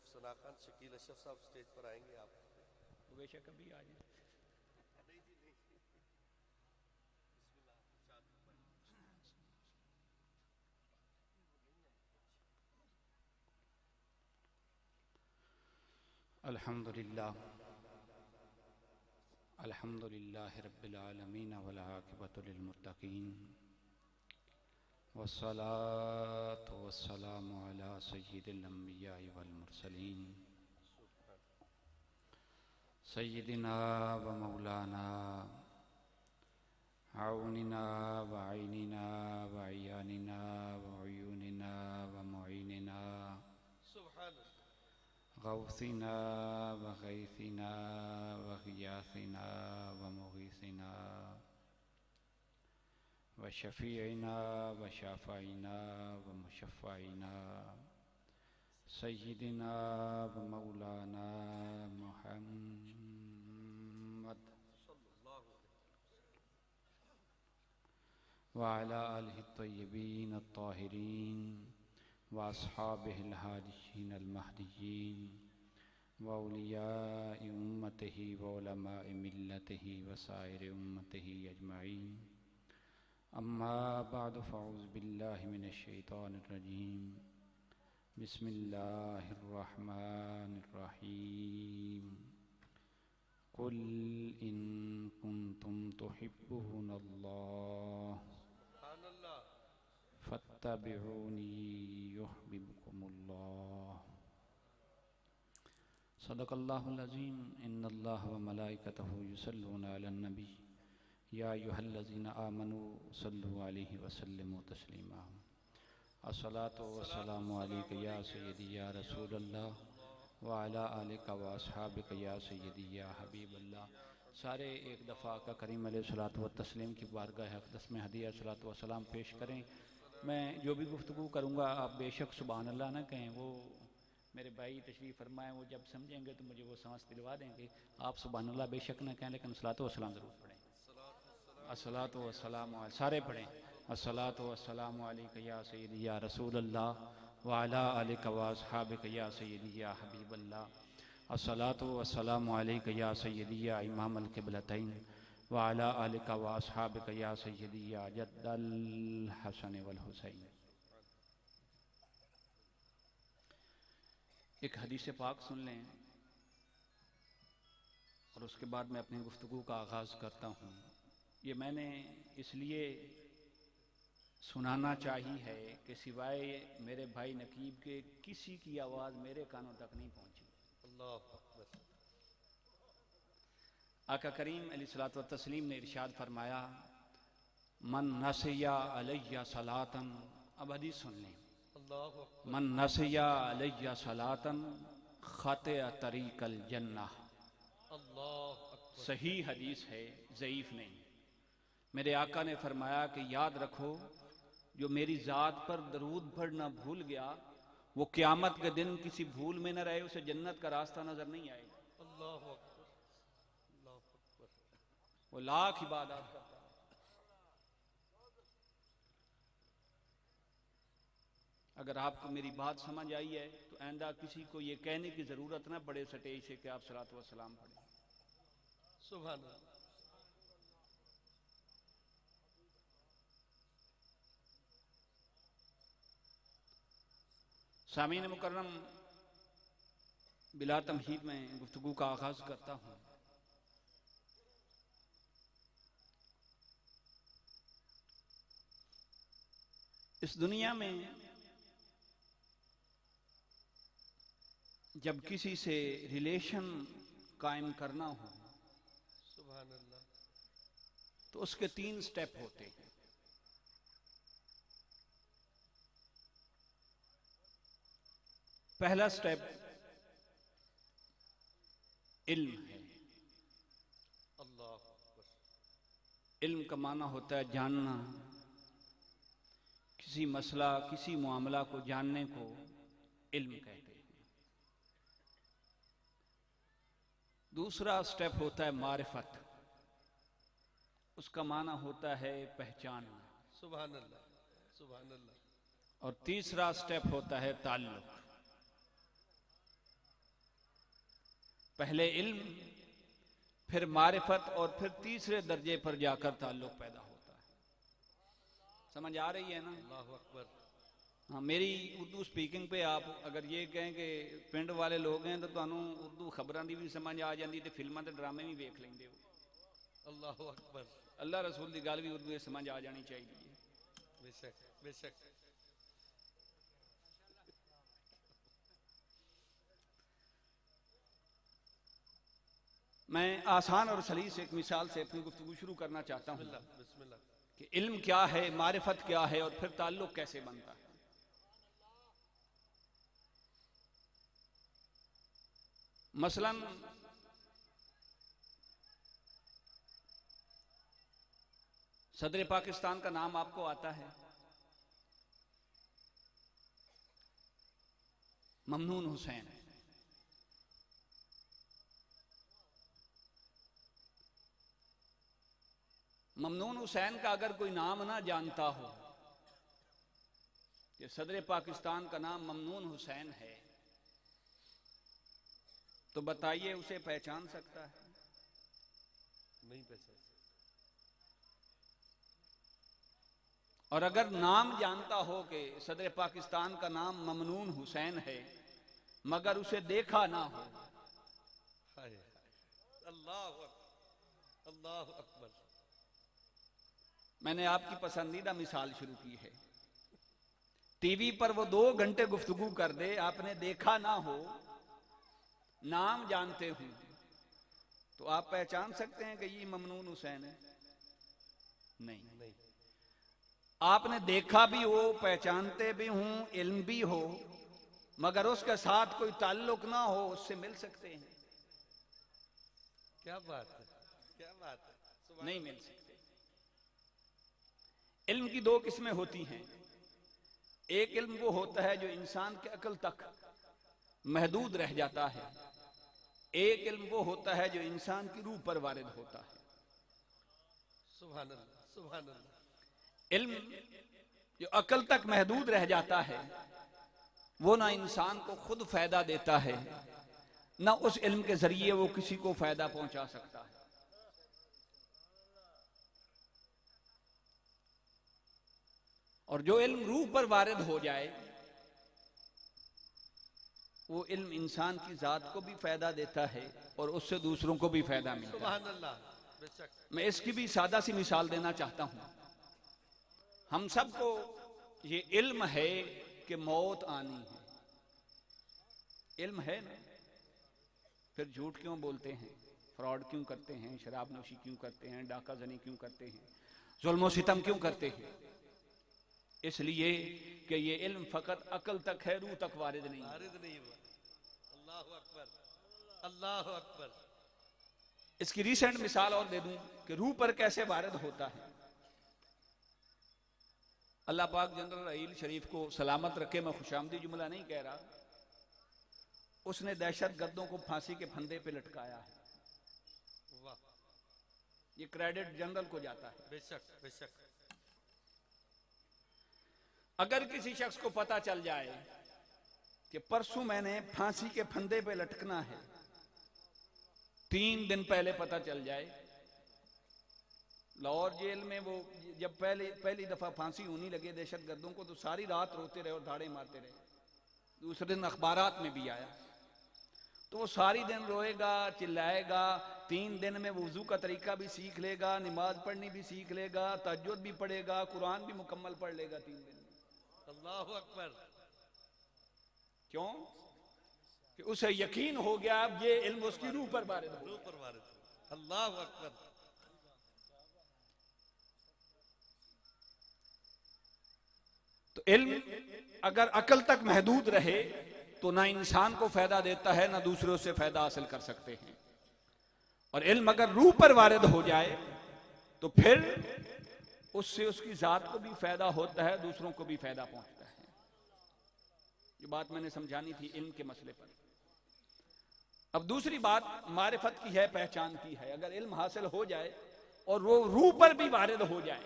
सना खान शकील अशरफ साहब स्टेज पर आएंगे आप। बेशक अभी आ जाए। अल्हम्दुलिल्लाह अल्हम्दुलिल्लाहि रब्बिल आलमीन वल आक़िबतु लिल मुत्तक़ीन वस्सलातु वस्सलामु अला सय्यिदिल अंबिया'i वल मुरसलीन सय्यिदिना व मौलाना औनिना व ऐनिना व अयानिना व उयूनिना व मुईनिना गौसिना व गैसिना व गियासिना व मुगीसिना व शफ़ीइना व शाफ़ाइना व मुशफ़्फ़ाइना सय्यिदिना व मौलाना मुहम्मद व अला आलिहि त्तय्यिबीन अत्ताहिरीन व अस्हाबिहिल हादियीन अल महदिय्यीन व औलियाए उम्मतिही व उलमाए मिल्लतिही व साइरि उम्मतिही अजमईन। अम्मा बअद फ़अऊज़ु बिल्लाहि मिनश शैतानिर रजीम। बिस्मिल्लाहिर रहमानिर रहीम। कुल इन कुंतुम तुहिब्बूनल्लाह फत्तबिऊनी युहब्बिबकुमुल्लाह। सदक़ल्लाहुल अज़ीम। इन्नल्लाह व मलाइकतहु युसल्लूना अलन नबी या अय्युहल्लज़ीना आमनू सल्लु अलैहि व सल्लिमू तस्लीमा। अस्सलातु वस्सलामु अलैका या सय्यदी या रसूलल्लाह व अला आलिका व अस्हाबिका या सय्यदी या हबीबल्लाह। सारे एक दफ़ा का करीम अलैहिस्सलातु व तस्लीम की बारगाह अक़दस में हदिया सलातो व सलाम पेश करें। मैं जो भी गुफ्तगू करूँगा आप बेशक सुभान अल्लाह ना कहें। वो मेरे भाई तशरीफ़ फरमाएँ, वो जब समझेंगे तो मुझे वो सांस दिलवा देंगे। आप सुभान अल्लाह बेशक ना कहें, लेकिन सलातो व सलाम ज़रूर पढ़ें। अस्सलातु वस्सलामु सारे पढ़ें। अस्सलातु वस्सलामु अलैका या सय्यदी या रसूलल्लाह व अला आलिका व अस्हाबिका या सय्यदी या हबीबल्लाह। अस्सलातु वस्सलामु अलैका या सय्यदी या इमामल क़िबलतैन व अला आलिका व अस्हाबिका या सय्यदी या जद्दल हसन वल हुसैन। एक हदीस पाक सुन लें और उसके बाद मैं अपनी गुफ्तगू का आगाज़ करता हूँ। ये मैंने इसलिए सुनाना चाहिए है कि सिवाय मेरे भाई नकीब के किसी की आवाज़ मेरे कानों तक नहीं पहुँची। अल्लाह अकबर। आका करीम अलैहिस्सलातु व तस्लीम ने इरशाद फरमाया, मन नसिया अलैया सलातन। अब हदीस सुन लें। अल्लाह अकबर। मन नसिया अलैया सलातन खाते तरीक़ल जन्नह। अल्लाह अकबर। सही हदीस है, ज़ईफ़ नहीं। मेरे आका ने फरमाया कि याद रखो, जो मेरी ज़ात पर दरूद पढ़ना भूल गया वो क़यामत के दिन किसी भूल में न रहे, उसे जन्नत का रास्ता नजर नहीं आएगा। अल्लाह अकबर। अल्लाह अकबर। वो लाख इबादत करता है। अगर आपको मेरी बात समझ आई है तो आइंदा किसी को ये कहने की ज़रूरत ना पड़े स्टेज से कि आप सलातो व सलाम पढ़ें। सुभान अल्लाह। सामीन मुकर्रम, बिला तमहीद में गुफ्तगू का आगाज़ करता हूँ। इस दुनिया में जब किसी से रिलेशन कायम करना हो सुभान अल्लाह। तो उसके 3 स्टेप होते हैं। पहला स्टेप इल्म है। अल्लाह अकबर। इल्म का माना होता है जानना। किसी मसला किसी मामला को जानने को इल्म कहते हैं। दूसरा स्टेप होता है मारिफत। उसका माना होता है पहचानना। सुभान अल्लाह। सुभान अल्लाह। और तीसरा स्टेप होता है ताल्लुक। पहले इल्म, फिर मारिफत, और फिर तीसरे दर्जे पर जाकर ताल्लुक पैदा होता है। समझ आ रही है ना? अल्लाहु अकबर। हाँ, मेरी उर्दू स्पीकिंग पे आप अगर ये कहें कि पिंड वाले लोग हैं तो तुहानू उर्दू खबरां दी भी समझ आ जाती ते फिल्मां ते ड्रामे भी वेख लेंदे हो। अल्लाहु अकबर। अल्लाह रसूल की गल भी उर्दू समझ आ जानी चाहिए। बेशक बेशक। मैं आसान और सलीस एक मिसाल से अपनी गुफ्तगू शुरू करना चाहता हूँ बिस्मिल्लाह बिस्मिल्लाह। कि इल्म क्या है, मारिफत क्या है, और फिर ताल्लुक कैसे बनता है। मसलन सदर पाकिस्तान का नाम आपको आता है, ममनून हुसैन। ममनून हुसैन का अगर कोई नाम ना जानता हो कि सदर पाकिस्तान का नाम ममनून हुसैन है, तो बताइए उसे पहचान सकता है? नहीं पहचान। और अगर नाम जानता हो कि सदर पाकिस्तान का नाम ममनून हुसैन है, मगर उसे देखा ना हो, हाय अल्लाहु अकबर अल्लाहु अकबर। मैंने आपकी पसंदीदा मिसाल शुरू की है। टीवी पर वो 2 घंटे गुफ्तगू कर दे, आपने देखा ना हो, नाम जानते हो, तो आप पहचान सकते हैं कि ये ममनून हुसैन है? नहीं। नहीं। आपने देखा भी हो, पहचानते भी हूं, इल्म भी हो, मगर उसके साथ कोई ताल्लुक ना हो, उससे मिल सकते हैं? क्या बात है, क्या बात है। सुभान नहीं मिल सकते। इल्म की 2 किस्में होती हैं। एक इल्म वो होता है जो इंसान के अकल तक महदूद रह जाता है, एक इल्म वो होता है जो इंसान की रूह पर वारिद होता है। सुभान अल्लाह सुभान अल्लाह। इल्म जो अकल तक महदूद रह जाता है, वो ना इंसान को खुद फायदा देता है, ना उस इल्म के जरिए वो किसी को फायदा पहुंचा सकता है। और जो इल्म रूह पर वारिद हो जाए, वो इल्म इंसान की जात को भी फायदा देता है और उससे दूसरों को भी फायदा मिलता है। सुभान अल्लाह। बेशक। मैं इसकी भी सादा सी मिसाल देना चाहता हूं। हम सबको ये इल्म है कि मौत आनी है, इल्म है ना? फिर झूठ क्यों बोलते हैं, फ्रॉड क्यों करते हैं, शराब नोशी क्यों करते हैं, डाका जनी क्यों करते हैं, जुल्म सितम क्यों करते हैं? इसलिए कि ये इल्म फकत अकल तक है, रूह तक वारिद नहीं है। वारिद नहीं हुआ। अल्लाहु अकबर अल्लाहु अकबर। इसकी रीसेंट मिसाल और दे दूं कि रूह पर कैसे वारिद होता है। अल्लाह पाक जनरल रहील शरीफ को सलामत रखे, मैं खुशामदी जुमला नहीं कह रहा, उसने दहशत गर्दों को फांसी के फंदे पे लटकाया है। वाह। ये क्रेडिट जनरल को जाता है। बेशक बेशक। अगर किसी शख्स को पता चल जाए कि परसों मैंने फांसी के फंदे पे लटकना है, 3 दिन पहले पता चल जाए, लाहौर जेल में वो जब पहली दफा फांसी होने लगे दहशत गर्दों को, तो सारी रात रोते रहे और धाड़े मारते रहे। दूसरे दिन अखबारात में भी आया, तो वो सारी दिन रोएगा, चिल्लाएगा। 3 दिन में वुजू का तरीका भी सीख लेगा, नमाज पढ़नी भी सीख लेगा, तहज्जुद भी पढ़ेगा, कुरान भी मुकम्मल पढ़ लेगा 3 दिन में। अल्लाहु अकबर। क्यों? कि उसे यकीन हो गया अब ये इल्म उसकी रूह पर वारिद हो। रूह पर वारिद। अल्लाहु अकबर। तो इल्म अगर अकल तक महदूद रहे तो ना इंसान को फायदा देता है, ना दूसरों से फायदा हासिल कर सकते हैं। और इल्म अगर रूह पर वारिद हो जाए तो फिर उससे उसकी जात को भी फायदा होता है, दूसरों को भी फायदा पहुंचता है। ये बात मैंने समझानी थी इल्म के मसले पर। अब दूसरी बात मारिफत की है, पहचान की है। अगर इल्म हासिल हो जाए और वो रूह पर भी वारिद हो जाए,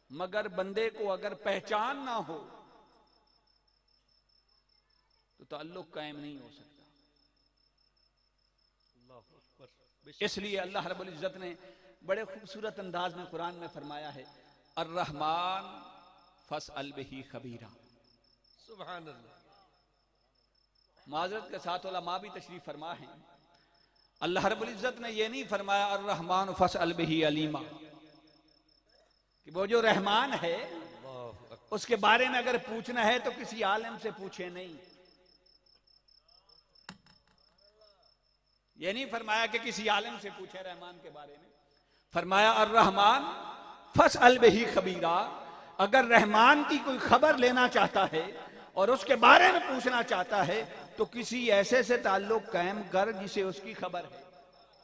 मगर बंदे को अगर पहचान ना हो तो ताल्लुक कायम नहीं हो सकता। अकबर। इसलिए अल्लाह रब्बुल इज्जत ने बड़े खूबसूरत अंदाज में कुरान में फरमाया है, अर्रहमान फस्अल बिही खबीरा। सुभान अल्लाह। माजरत के साथ उलमा भी तशरीफ फरमा है, अल्लाह रब्बुल इज्जत ने यह नहीं फरमाया अर्रहमान फस्अल बिही अलीमा, कि वो जो रहमान है उसके बारे में अगर पूछना है तो किसी आलिम से पूछे नहीं। यह नहीं फरमाया कि किसी आलिम से पूछे रहमान के बारे में, फरमाया अर्रहमान फस्अल बिही खबीरा। अगर रहमान की कोई खबर लेना चाहता है और उसके बारे में पूछना चाहता है तो किसी ऐसे से ताल्लुक कायम कर जिसे उसकी खबर है।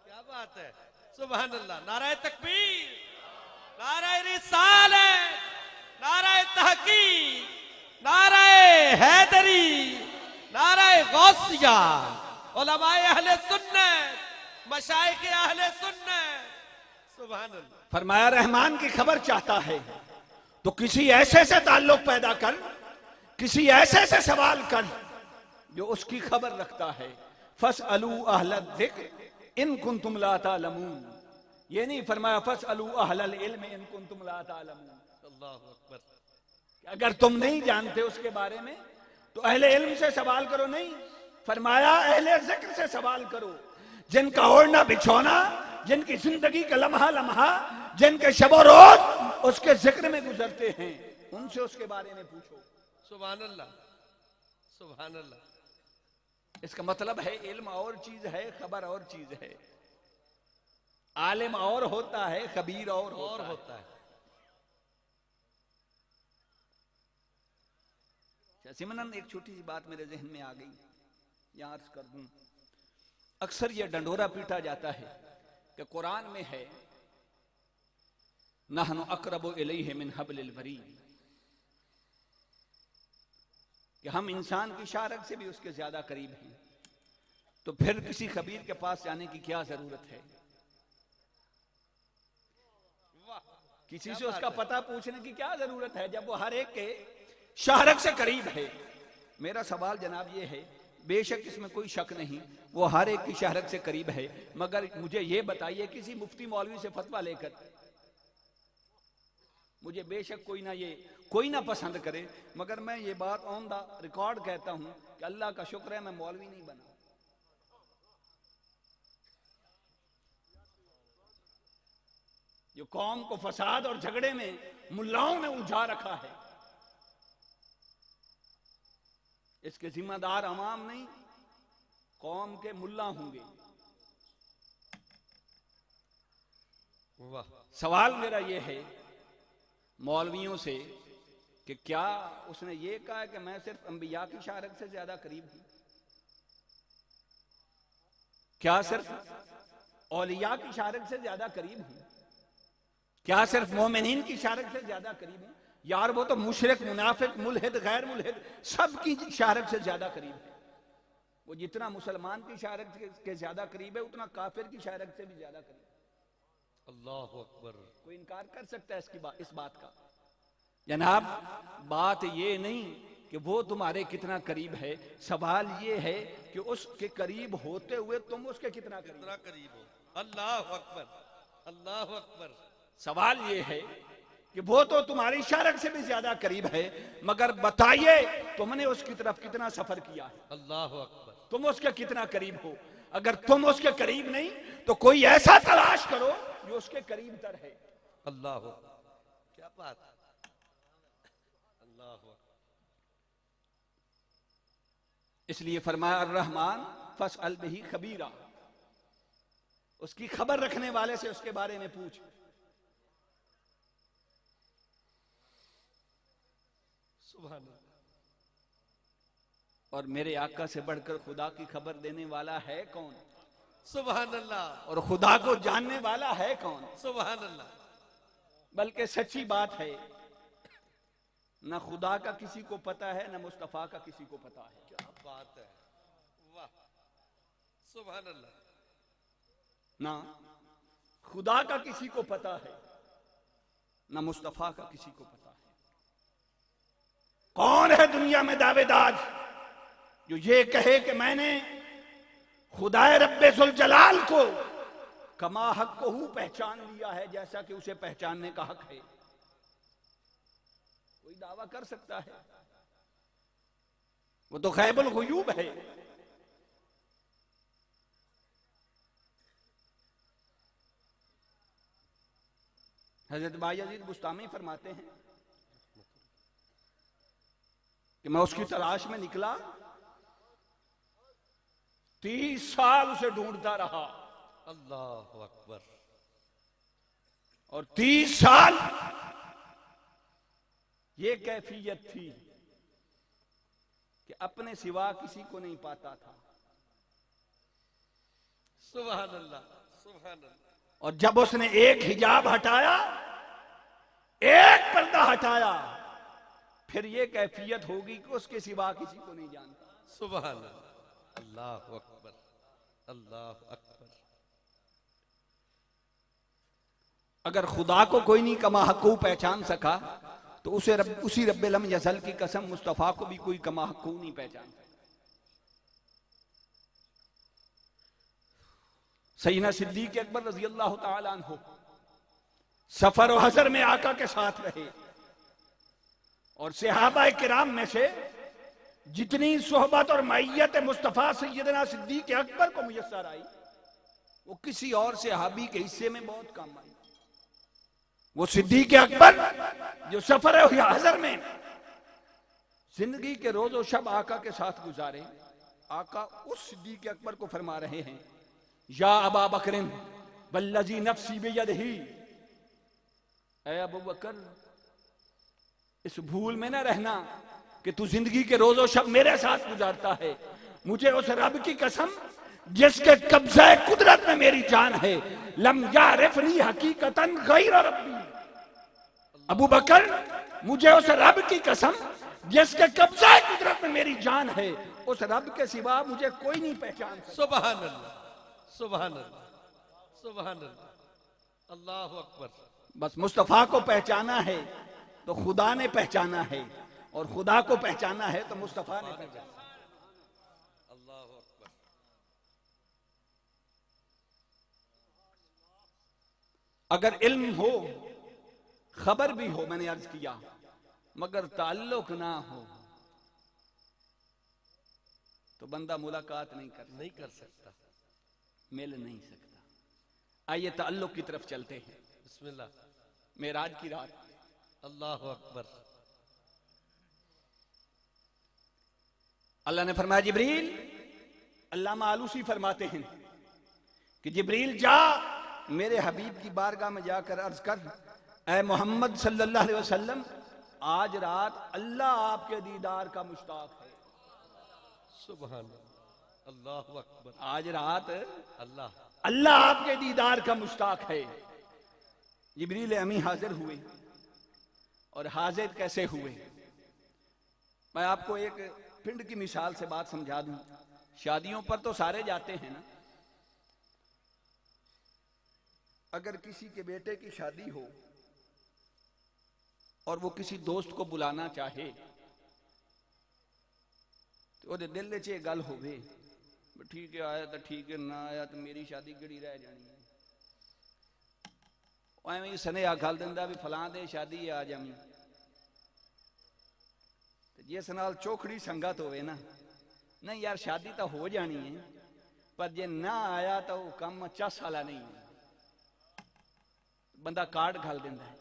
क्या बात है, सुभान अल्लाह। नाराए तकबीर, नाराए रिसालत, नाराए तहकीक, नाराए हैदरी, नाराए गौसिया, उलमाए अहले सुन्नत, मशाइख अहले सुन्नत। सुभान अल्लाह। फरमाया रहमान की खबर चाहता है तो किसी ऐसे से ताल्लुक पैदा कर, किसी ऐसे से सवाल कर जो उसकी खबर रखता है। फस्अलू अहल ज़िक्र इन कुंतुम ला तालमून। ये नहीं फरमाया फस्अलू अहलल इल्म इन कुंतुम ला तालमून। अल्लाहु अकबर। अगर तुम नहीं जानते उसके बारे में तो अहले इल्म से सवाल करो, नहीं फरमाया अहले ज़िक्र से सवाल करो, जिनका ओढ़ना बिछोना, जिनकी जिंदगी का लम्हा लम्हा, जिनके शबो रोज उसके जिक्र में गुजरते हैं, उनसे उसके बारे में पूछो। सुभान अल्लाह, सुभान अल्लाह। इसका मतलब है इल्म और चीज है, खबर और चीज है। आलिम और होता है, खबीर और होता है। सिमरन एक छोटी सी बात मेरे जहन में आ गई, यहां अर्ज कर दूं। अक्सर यह डंडोरा पीटा जाता है कि कुरान में है नहनु अक़रबु इलैहि मिन हब्लिल वरीद, कि हम इंसान की शारक से भी उसके ज्यादा करीब हैं। तो फिर किसी खबीर के पास जाने की क्या जरूरत है? किसी से उसका पता पूछने की क्या जरूरत है जब वो हर एक के शारक से करीब है? मेरा सवाल जनाब ये है, बेशक इसमें कोई शक नहीं, वो हर एक की शारक से करीब है, मगर मुझे ये बताइए किसी मुफ्ती मौलवी से फतवा लेकर, मुझे बेशक कोई ना पसंद करे, मगर मैं ये बात ऑन द रिकॉर्ड कहता हूं कि अल्लाह का शुक्र है मैं मौलवी नहीं बना। जो कौम को फसाद और झगड़े में मुल्लाओं ने उलझा रखा है, इसके जिम्मेदार अवाम नहीं, कौम के मुल्ला होंगे। वाह। सवाल मेरा यह है मौलवियों से कि क्या उसने ये कहा कि मैं सिर्फ अंबिया की शारक से ज्यादा करीब हूं? क्या सिर्फ औलिया की शारक से ज्यादा करीब हूं? क्या सिर्फ मोमिनीन की शारक से ज्यादा करीब हूं? यार वो तो मुशरिक, मुनाफिक, मुल्हिद, गैर मुल्हिद सबकी शारक से ज्यादा करीब है। वो जितना मुसलमान की शारक के ज्यादा करीब है उतना काफिर की शारक से भी ज्यादा करीब है। अल्लाहु अकबर। कोई इनकार कर सकता है इस बात का? जनाब बात ये नहीं कि वो तुम्हारे कितना करीब है, सवाल ये है कि उसके करीब होते हुए तुम उसके कितना करीब हो। अल्लाहु अकबर, अल्लाहु अकबर। सवाल ये है कि वो तो तुम्हारी शारक से भी ज्यादा करीब है, मगर बताइए तुमने उसकी तरफ कितना सफर किया है? अल्लाहु अकबर। तुम उसके कितना करीब हो? अगर तुम उसके करीब नहीं तो कोई ऐसा तलाश करो जो उसके करीब तर है। अल्लाह, क्या बात है। अल्लाह। इसलिए फरमाया अर्रहमान फस्अल बिही खबीरा, उसकी खबर रखने वाले से उसके बारे में पूछ। सुभान अल्लाह। और मेरे आका से बढ़कर खुदा की खबर देने वाला है कौन? सुभान अल्लाह। और खुदा को जानने वाला है कौन? सुभान अल्लाह। बल्कि सच्ची बात है, ना खुदा का किसी को पता है, ना मुस्तफा का किसी को पता है। क्या बात है, वाह, सुभान अल्लाह। ना खुदा का किसी को पता है, ना मुस्तफा का किसी को पता है। कौन है दुनिया में दावेदार जो ये कहे कि मैंने खुदाए रब्बे जुल जलाल को कमा हक को हूं पहचान लिया है, जैसा कि उसे पहचानने का हक है। कोई दावा कर सकता है? वो तो गैबुल गुयूब है। हजरत बायजीद बुस्तामी फरमाते हैं कि मैं उसकी तलाश में निकला, 30 साल उसे ढूंढता रहा। अल्लाह अकबर। और 30 साल ये कैफियत थी कि अपने सिवा किसी को नहीं पाता था। सुभान अल्लाह, सुभान अल्लाह। और जब उसने एक हिजाब हटाया, एक पर्दा हटाया, फिर ये कैफियत होगी कि उसके सिवा किसी को नहीं जानता। सुभान अल्लाह, अल्लाह अकबर, अल्लाह अकबर। अगर खुदा को कोई नहीं कमा हकू पहचान सका तो उसी रब्बिल यज़ल की कसम मुस्तफा को भी कोई कमा हकू नहीं पहचान सका। सैयदना सिद्दीक़ अकबर रज़ी अल्लाह तआला अन्हु सफर और हजर में आका के साथ रहे, और सहाबा किराम में से जितनी सोहबत और मैयत मुस्तफा सैयदना सिद्दीक़ अकबर को मुयस्सर आई, वो किसी और सहाबी के हिस्से में बहुत कम आई। वो सिद्दीक़ अकबर जो सफर हजर में जिंदगी के रोजो शब आका के साथ गुजारे, आका उस सिद्दीक़ अकबर को फरमा रहे हैं, या अबा बकरिन वल्लज़ी नफ्सी बियदिही, ऐ अबू बकर इस भूल में ना रहना कि तू जिंदगी के रोजो शब मेरे साथ गुजारता है। मुझे उस रब की कसम जिसके कब्ज़े कुदरत में मेरी जान है, लम यारिफनी हकीकतन गैर रब्बी। अबू बकर, मुझे उस रब की कसम जिसके कब्ज़े कुदरत में मेरी जान है, उस रब के सिवा मुझे कोई नहीं पहचान सकता। सुभान अल्लाह, सुभान अल्लाह, सुभान अल्लाह, अल्लाह अकबर। बस मुस्तफा को पहचाना है तो खुदा ने पहचाना है, और खुदा को पहचाना है तो मुस्तफा ने पहचाना। अल्लाह अकबर। अगर इल्म हो, खबर भी हो, मैंने अर्ज किया, मगर ताल्लुक ना हो तो बंदा मुलाकात नहीं कर सकता, मिल नहीं सकता। आइए ताल्लुक की तरफ चलते हैं। बिस्मिल्लाह। मेराज की रात, अल्लाह अकबर। अल्लाह ने फरमाया जिब्रील, अल्लामा आलूसी फरमाते हैं कि जिब्रील जा मेरे हबीब की बारगाह में जाकर अर्ज कर, ऐ मोहम्मद सल्लल्लाहु अलैहि वसल्लम, आज रात अल्लाह आपके दीदार का मुश्ताक है। सुभान अल्लाह अकबर। आज रात अल्लाह आपके दीदार का मुश्ताक है। जिब्रील अमी हाजिर हुए, और हाजिर कैसे हुए, मैं आपको एक पिंड की मिसाल से बात समझा दूं। शादियों पर तो सारे जाते हैं ना। अगर किसी के बेटे की शादी हो और वो किसी दोस्त को बुलाना चाहे तो वो दिल च गल होवे, ठीक है आया तो ठीक है, ना आया तो मेरी शादी गड़ी रह जानी है। एवं सनेहा गल दिंदा भी फलां दे शादी आ जामी, जिस नाल चोखड़ी संगत होवे ना, नहीं यार शादी तो हो जानी है, पर जे ना आया तो वो कम चस वाला नहीं है। बंदा कार्ड घल दिंदा है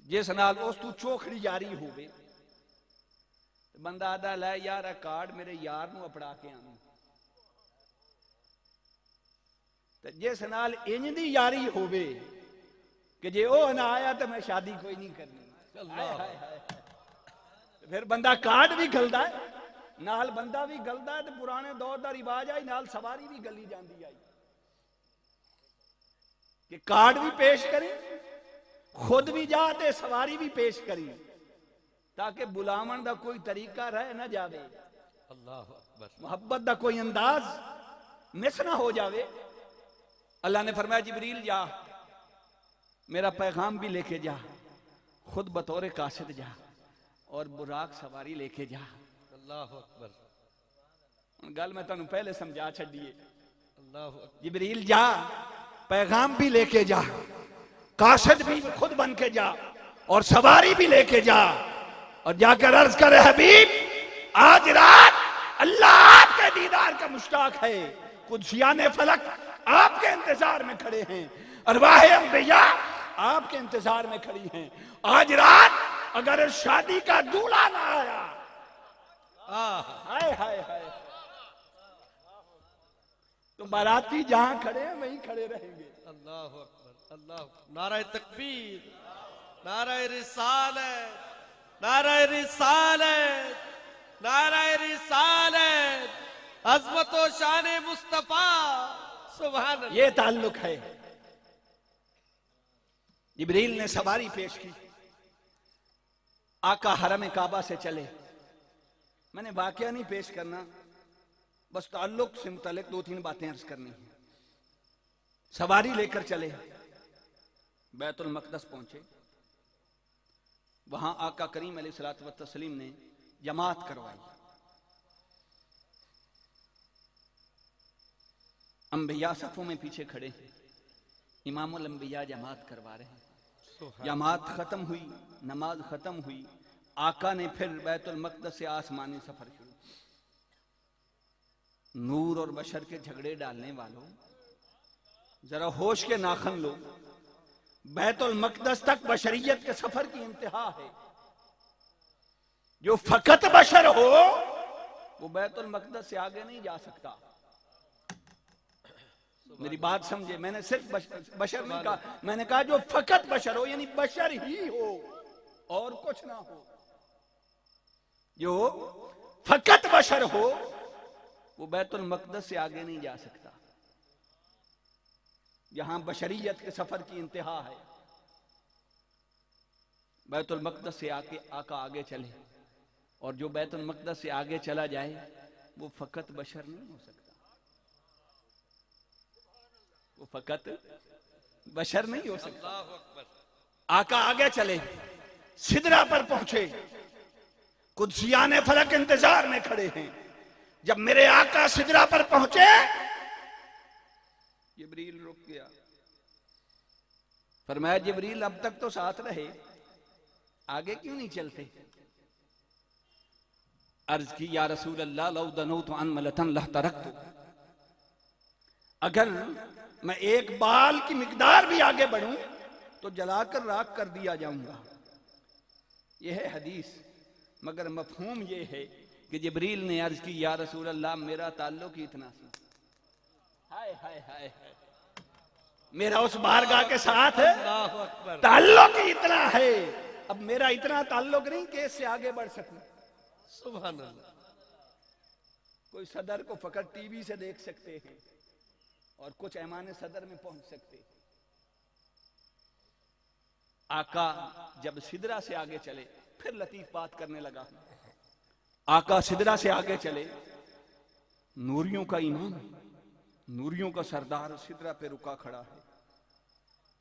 जिस नाल उस तू चोखड़ी जारी होवे। बंदा आदा लै यार कार्ड मेरे यार नूं अपड़ा के आवी, ते जिस नाल इंज दी यारी होवे कि जे ओ ना आया तो मैं शादी कोई नहीं करनी। फिर बंदा कार्ड भी गलदा है, नाल बंदा भी गलदा है, तो पुराने दौर का रिवाज आई, नाल सवारी भी गली जाती आई कि कार्ड भी पेश करी, खुद भी जा ते सवारी भी पेश करी, ताकि बुलावन का कोई तरीका रह ना जावे, अल्लाह अकबर। मोहब्बत का कोई अंदाज मिस ना हो जावे। अल्लाह ने फरमाया जिब्रील जा मेरा पैगाम भी लेके जा, खुद बतौर कासिद जा, और बुराक सवारी लेके जा। अल्लाह अकबर। गल मैं तुहानू पहले समझा छड्डी है। अल्लाह अकबर। जिब्रील जा, पैगाम भी लेके जा, कासिद भी खुद बन के जा और सवारी भी लेके जा और जाकर अर्ज कर हबीब आज रात अल्लाह आपके दीदार का मुश्ताक है। कुदसियाने फलक आपके इंतजार में खड़े हैं, अरवाहे अंबिया आपके इंतजार में खड़ी हैं। आज रात अगर शादी का दूल्हा ना आया, हाय हाय हाय, तो बाराती जहां खड़े हैं वहीं खड़े रहेंगे। अल्लाह अकबर, अल्लाह अकबर। नाराए तकबीर, नाराए रिसालत, नाराए रिसालत, नाराए रिसालत, अज़मत व शान मुस्तफा, सुभान अल्लाह। ये ताल्लुक है। जिब्रील ने सवारी पेश की, आका हरम काबा से चले। मैंने वाकया नहीं पेश करना, बस ताल्लुक से मुतालिक 2-3 बातें अर्ज करनी है। सवारी लेकर चले, बैतुल मक़दस पहुंचे। वहां आका करीम अलैहिस्सलातु वस्सलाम ने जमात करवाई। अंबिया सफों में पीछे खड़े हैं, इमामुल अंबिया जमात करवा रहे हैं। जमात खत्म हुई, नमाज खत्म हुई, आका ने फिर बैतुल मक़दस से आसमानी सफर शुरू। नूर और बशर के झगड़े डालने वालों, जरा होश के नाखन लो। बैतुल मक़दस तक बशरियत के सफर की इंतहा है। जो फकत बशर हो वो बैतुल मक़दस से आगे नहीं जा सकता। मेरी बात समझे, मैंने सिर्फ बशर नहीं कहा, मैंने कहा जो फकत बशर हो, यानी बशर ही हो और कुछ ना हो। जो फकत बशर हो वो बैतुल मक़दस से आगे नहीं जा सकता। यहां बशरियत के सफर की इंतहा है। बैतुल मक़दस से आका आगे चले, और जो बैतुल मक़दस से आगे चला जाए वो फकत बशर नहीं हो सकता। वो फकत बशर नहीं हो सकता। अल्लाह अकबर। आका आगे चले, सिदरा पर पहुंचे। कुदसियाने फलक इंतजार में खड़े हैं। जब मेरे आका सिदरा पर पहुंचे, जिब्रील रुक गया। फरमाया जिब्रील अब तक तो साथ रहे, आगे क्यों नहीं चलते? अर्ज की या रसूल अल्लाह लौ दनौतु अन मलतन लहतरकतु, अगर मैं एक बाल की मिकदार भी आगे बढ़ूं तो जलाकर राख कर दिया जाऊंगा। यह है हदीस, मगर मफहूम यह है कि जिब्रील ने अर्ज की या रसूल अल्लाह मेरा ताल्लुक ही इतना सा, हाय हाय हाय, मेरा उस बारगाह के साथ अल्लाह अकबर। ताल्लुक ही इतना है, अब मेरा इतना ताल्लुक नहीं कि इससे आगे बढ़ सकूं। सुभान अल्लाह। कोई सदर को फकत टीवी से देख सकते हैं और कुछ ऐमाने सदर में पहुंच सकते हैं। आका जब सिदरा से आगे चले, फिर लतीफ बात करने लगा। आका सिदरा से आगे चले, नूरियों का इमाम, नूरियों का सरदार सिदरा पे रुका खड़ा है।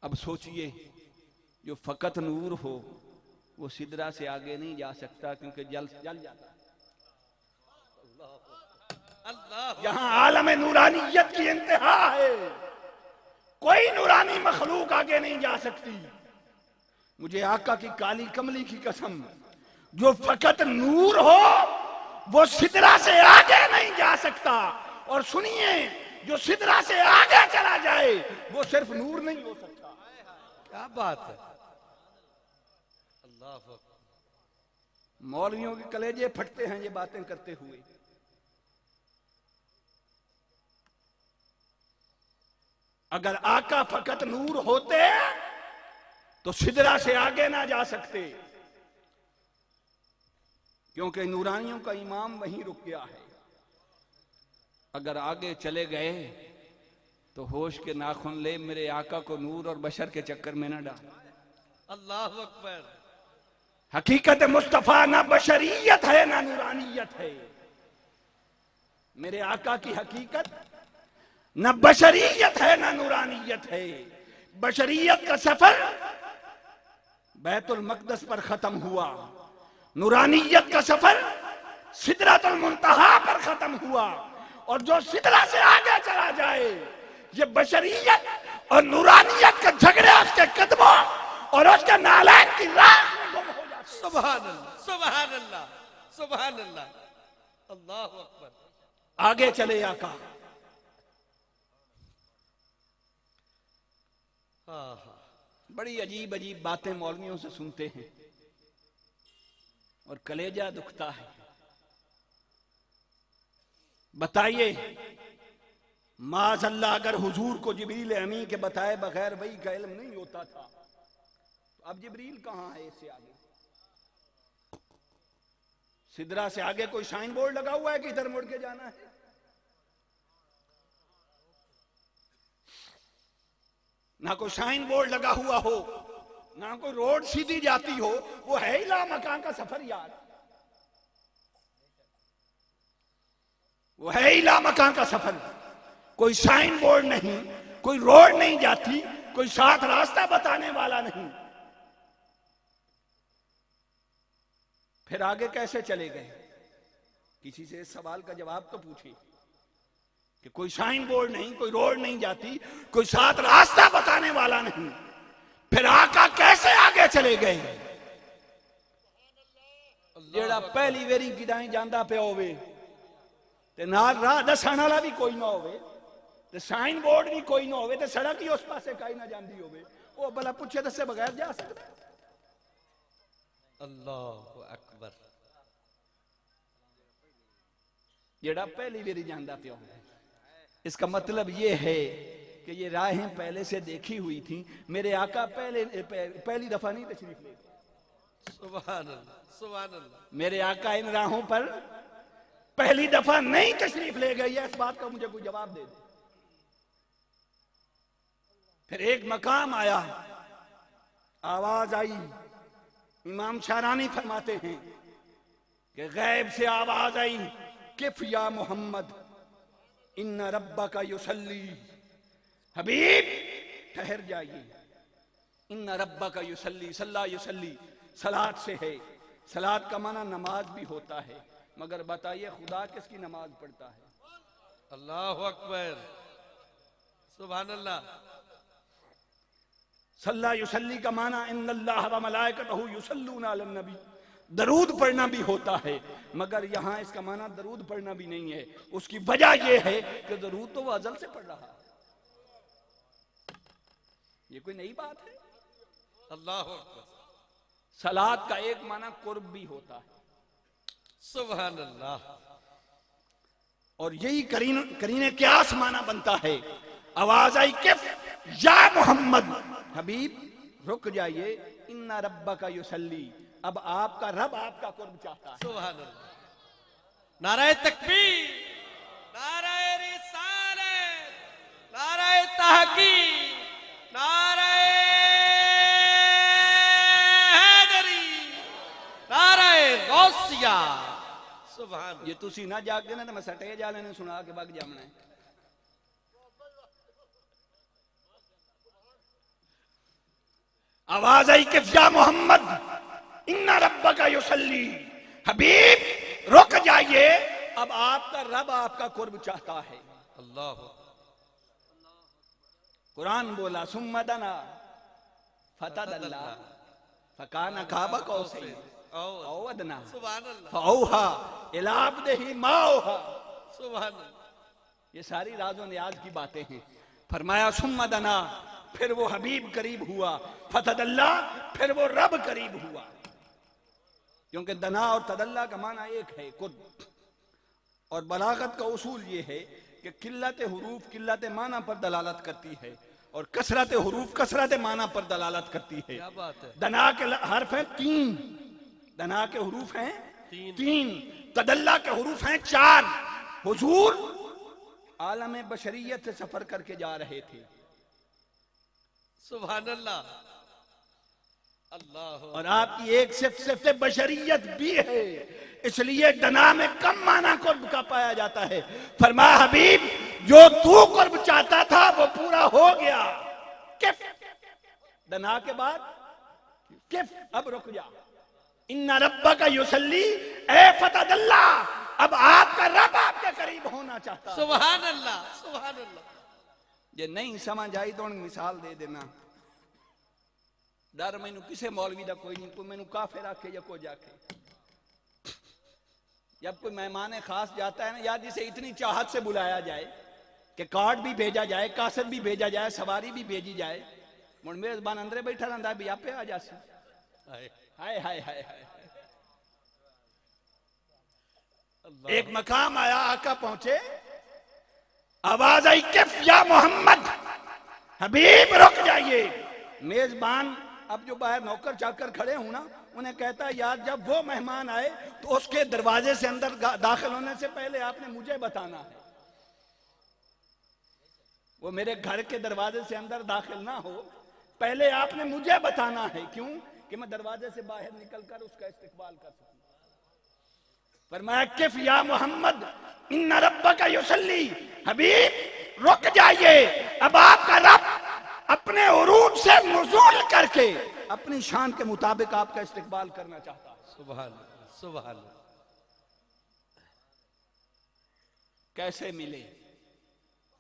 अब सोचिए, जो फकत नूर हो वो सिदरा से आगे नहीं जा सकता, क्योंकि जल जाता है। अल्लाह यहां आलम नूरानियत की इंतहा है, कोई नूरानी मखलूक आगे नहीं जा सकती। मुझे आका की काली कमली की कसम, जो फकत नूर हो वो सिदरा से आगे नहीं जा सकता। और सुनिए, जो सिदरा से आगे चला जाए वो सिर्फ नूर नहीं हो सकता। क्या बात है। अल्लाह अकबर। मौलवियों के कलेजे फटते हैं ये बातें करते हुए। अगर आका फकत नूर होते तो सिदरा से आगे ना जा सकते, क्योंकि नूरानियों का इमाम वहीं रुक गया है। अगर आगे चले गए तो होश के नाखून ले, मेरे आका को नूर और बशर के चक्कर में ना डाल। अल्लाह अकबर। हकीकत मुस्तफा ना बशरियत है ना नूरानियत है। मेरे आका की हकीकत न बशरियत है ना नूरानियत है। बशरियत का सफर बैतुल मक़दस पर खत्म हुआ, नूरानियत का सफर सिदरतुल मुंतहा पर खत्म खत्म हुआ। और जो सिदरा से आगे चला जाए, ये बशरियत और नूरानियत के झगड़े उसके कदमों और उसके नालैन की राह में गुम हो जाते। सुभान अल्लाह, सुभान अल्लाह, सुभान अल्लाह, अल्लाहु अकबर। आगे चले आका। हाँ हाँ, बड़ी अजीब अजीब बातें मौलवियों से सुनते हैं और कलेजा दुखता है। बताइए, माज़अल्लाह अगर हुजूर को जिब्रील अमीन के बताए बगैर वही का इल्म नहीं होता था, तो अब जिब्रील कहां है? इससे आगे सिदरा से आगे कोई साइन बोर्ड लगा हुआ है कि इधर मुड़ के जाना है? ना कोई साइन बोर्ड लगा हुआ हो, ना कोई रोड सीधी जाती हो। वो है ही लामकान का सफर यार, वो है ही लामकान का सफर। कोई साइन बोर्ड नहीं, कोई रोड नहीं जाती, कोई साथ रास्ता बताने वाला नहीं। फिर आगे कैसे चले गए? किसी से इस सवाल का जवाब तो पूछिए कि कोई साइन बोर्ड नहीं, कोई रोड नहीं जाती, कोई साथ रास्ता बताने वाला नहीं, फिर आका कैसे आगे चले गए? जेड़ा पहली वेरी किदाई जांदा पे होवे ते नाल राह दसण वाला भी कोई ना होवे, ते साइन बोर्ड भी कोई ना होवे, ते सड़क ही उस पासे काई ना जांदी होवे, वो भला पूछे दसे बगैर जा सकदा? अल्लाहु अकबर। जेड़ा पहली वेरी जांदा पे होवे, इसका मतलब ये है कि ये राहें पहले से देखी हुई थी। मेरे आका पहली दफा नहीं तशरीफ ले गए। सुभान अल्लाह, सुभान अल्लाह। मेरे आका इन राहों पर पहली दफा नहीं तशरीफ ले गई है। इस बात का मुझे कोई जवाब दे दे। फिर एक मकाम आया, आवाज आई। इमाम शारानी फरमाते हैं कि गैब से आवाज आई, किफ या मोहम्मद इन्ना रब्बा का युसल्ली। हबीब ठहर जाइए, इन्ना रब्बा का युसल्ली। सल्ला युसल्ली सलात से है। सलात का माना नमाज भी होता है, मगर बताइए खुदा किसकी नमाज पढ़ता है? अल्लाहु अकबर, सुभान अल्लाह। सल्ला युसल्ली का माना इन्नल्लाह व मलाइकतहु युसल्लूना अलन नबी, दरूद पढ़ना भी होता है, मगर यहां इसका माना दरूद पढ़ना भी नहीं है। उसकी वजह यह है कि दरूद तो वह अजल से पढ़ रहा है। ये कोई नई बात है? अल्लाहु अकबर। सलात का एक माना कुर्ब भी होता है। सुभान अल्लाह। और यही करीने क्यास माना बनता है। आवाज आई, किफ या मोहम्मद, हबीब रुक जाइए, इन्ना रब्बा का युसल्ली। अब आपका रब आपका कुर्ब चाहता है। सुभान अल्लाह। नाराए तकबीर, नाराए रिसालत, नाराए तहकीक, नाराए हैदरी, नाराए गौसिया। सुभान। ये तुसी ना जागे ना तो मैं सटे जाने ने सुना के बग जामना है। आवाज आई, किफ या मोहम्मद इन्ना रब्बा का युसल्ली। हबीब रुक जाइए, अब आपका रब आपका कुर्ब चाहता है। अल्लाह। कुरान बोला, सुम्मा दना फतदल्ला फकाना काबा कौसैन औ अदना सुभान अल्लाह। फऔहा इला अब्दिही मा औहा। सुभान अल्लाह। ये सारी राज़ो नियाज की बातें हैं। फरमाया सुम्मा दना, फिर वो हबीब करीब हुआ, फतदल्ला फिर वो रब करीब हुआ। क्योंकि दना और तदल्ला का माना एक है, कुर्ब। और बलागत का उसूल ये है कि किल्लत हुरूफ किल्लत माना पर दलालत करती है और कसरत हुरूफ कसरत माना पर दलालत करती है। क्या बात है? दना के हर्फ हैं 3, दना के हुरूफ हैं 3, तदल्ला के हुरूफ हैं 4। हुजूर आलम बशरियत से सफर करके जा रहे थे। सुभान अल्लाह। अल्लाह। और आपकी एक सिफ्त बशरियत भी है, इसलिए दना में कम माना कुर्ब का पाया जाता है। फरमाया, हबीब जो तू कुर्ब चाहता था वो पूरा हो गया। किफ दना के बाद किफ, अब रुक जा। इन्ना रब्बा का युसल्ली ए फतदल्ला, अब आपका रब आपके करीब करीब होना चाहता। सुभान अल्लाह, सुभान अल्लाह। जे नहीं समझ आई तो मिसाल दे देना। डर मैनू किसे मौलवी का कोई नहीं, कोई मैनू काफिर आखे या कोई जाके। जब कोई मेहमान खास जाता है ना, या जिसे इतनी चाहत से बुलाया जाए कि कार्ड भी भेजा जाए, कासत भी भेजा जाए, सवारी भी भेजी जाए, मुड़ मेजबान अंदर बैठा रहता भी आपे आ जासी। हाय हाय हाय हाय। एक मकाम आया, आका पहुंचे, आवाज आई किफ या मोहम्मद, हबीब रुक जाइए। मेजबान अब जो बाहर नौकर चाकर खड़े हूं ना, उन्हें कहता है यार जब वो मेहमान आए तो उसके दरवाजे से अंदर दाखिल होने से पहले आपने मुझे बताना है। वो मेरे घर के दरवाजे से अंदर दाखिल ना हो, पहले आपने मुझे बताना है। क्यों? कि मैं दरवाजे से बाहर निकलकर उसका इस्तेकबाल कर सकूं। फरमाया किफ या मोहम्मद इन्ना रब्बका युसल्ली, हबीब रुक जाइए, अब आपका रब अपने उरूज से नुज़ूल करके अपनी शान के मुताबिक आपका इस्तेकबाल करना चाहता है। सुभान सुभान। कैसे मिले?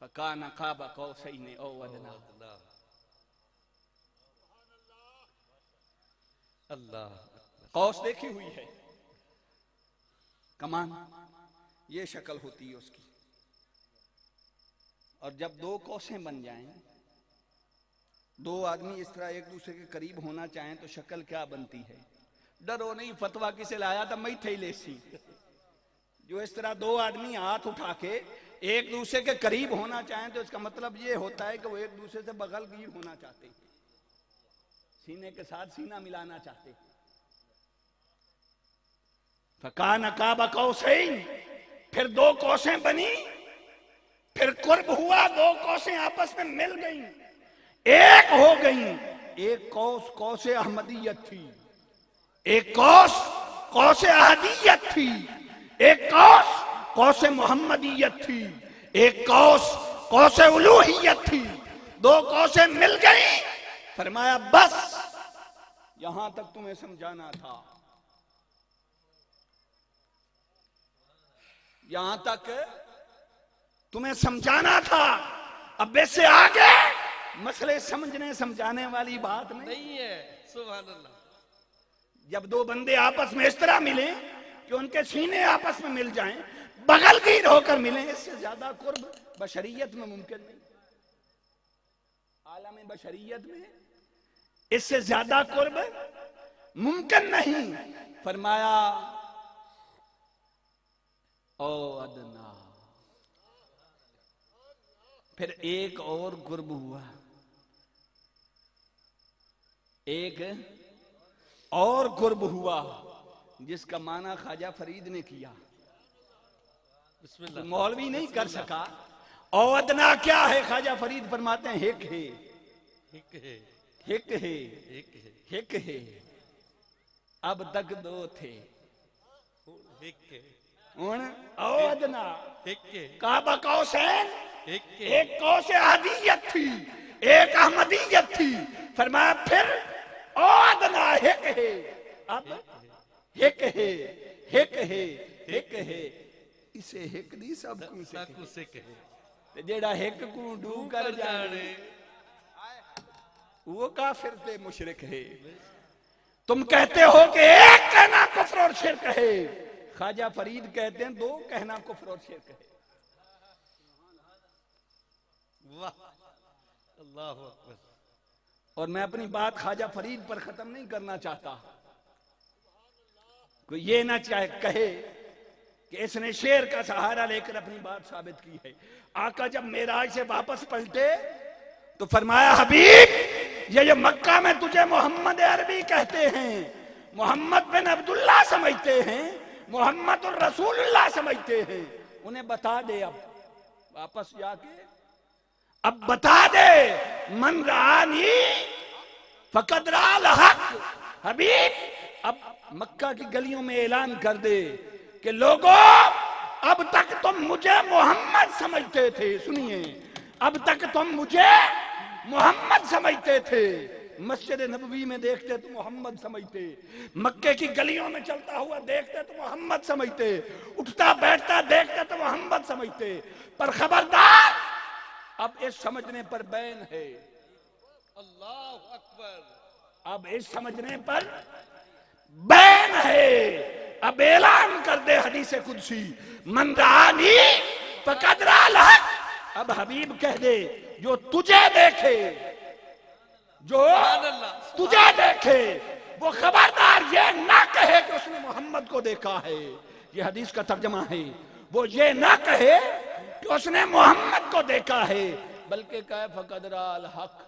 फकाना काबा कौसैन औ अदना। अल्लाह। कौस देखी हुई है, कमान, ये शक्ल होती है उसकी। और जब दो कौसें बन जाएं, दो आदमी इस तरह एक दूसरे के करीब होना चाहें तो शक्ल क्या बनती है? डरो नहीं, फतवा किसे लाया था? मैं थे लेसी। जो इस तरह दो आदमी हाथ उठा के एक दूसरे के करीब होना चाहें तो इसका मतलब ये होता है कि वो एक दूसरे से बगल गिर होना चाहते हैं, सीने के साथ सीना मिलाना चाहते हैं। फकान काबा कौसैन, फिर दो कौसें बनी, फिर कुर्ब हुआ, दो कौसें आपस में मिल गईं, एक हो गईं। एक कौस कौसे अहमदियत थी, एक कौस कौसे अहदियत थी, एक कौस कौसे मोहम्मदियत थी, एक कौस कौसे उलूहियत थी। दो कौसें मिल गई। फरमाया बस यहां तक तुम्हें समझाना था, यहां तक तुम्हें समझाना था। अब इससे आगे मसले समझने समझाने वाली बात नहीं है। सुभान अल्लाह। जब दो बंदे आपस में इस तरह मिले कि उनके सीने आपस में मिल जाएं, बगलगीर होकर मिले, इससे ज्यादा कुर्ब बशरियत में मुमकिन नहीं। आलम बशरियत में इससे ज्यादा कुर्ब मुमकिन नहीं। फरमाया ओ अदना। फिर एक और कुर्ब हुआ, एक और कुर्ब हुआ जिसका माना ख्वाजा फरीद ने किया, बिस्मिल्लाह। मौलवी नहीं कर सका। और अदना क्या है? ख्वाजा फरीद फरमाते हैं हिक है, हिक है, हिक है, हिक है, हिक है। अब तक दो थे, हिक है, ओ अदना हिक है, काबा कौसैन, हिक है। एक कौस अहदियत थी, एक अहमदियत थी। फरमाया फिर ओ अदना हिक है, अब हिक है, हिक है, हिक है। इसे हिक दी सब साकू से कहे जेड़ा हिक को डू कर जाने वो काफिर ते मुशरिक है। तुम कहते हो कि एक कहना कुफ्र और शिर्क है, ख्वाजा फरीद कहते हैं दो कहना कुफ्र और शिर्क है। वाह, अल्लाह अकबर। और मैं अपनी बात ख्वाजा फरीद पर खत्म नहीं करना चाहता। कोई ये ना चाहे कहे कि इसने शेर का सहारा लेकर अपनी बात साबित की है। आका जब मेराज से वापस पलटे तो फरमाया हबीब ये जो मक्का में तुझे मोहम्मद अरबी कहते हैं, मोहम्मद बिन अब्दुल्ला समझते हैं, मोहम्मद और रसूलुल्लाह समझते हैं, उन्हें बता दे। अब वापस जाके अब बता दे, मन रानी फकद राल हक। हबीब अब मक्का की गलियों में ऐलान कर दे कि लोगों अब तक तुम मुझे मोहम्मद समझते थे, सुनिए, अब तक तुम मुझे मोहम्मद समझते थे, मस्जिद नबवी में देखते तो मोहम्मद समझते, मक्के की गलियों में चलता हुआ देखते तो मोहम्मद समझते, उठता बैठता देखते तो मोहम्मद समझते। पर खबरदार, अब इस समझने पर बैन है, अल्लाह अकबर। अब इस समझने पर बैन है। अब ऐलान कर दे हदीस कुदसी, मन रानी फक़द रअल हक़। अब हबीब कह दे, जो तुझे देखे, जो तुझे देखे, वो खबरदार ये ना कहे कि उसने मोहम्मद को देखा है। ये हदीस का तर्जमा है। वो ये ना कहे कि उसने मोहम्मद को देखा है, बल्कि कहे फक़द रअल हक़,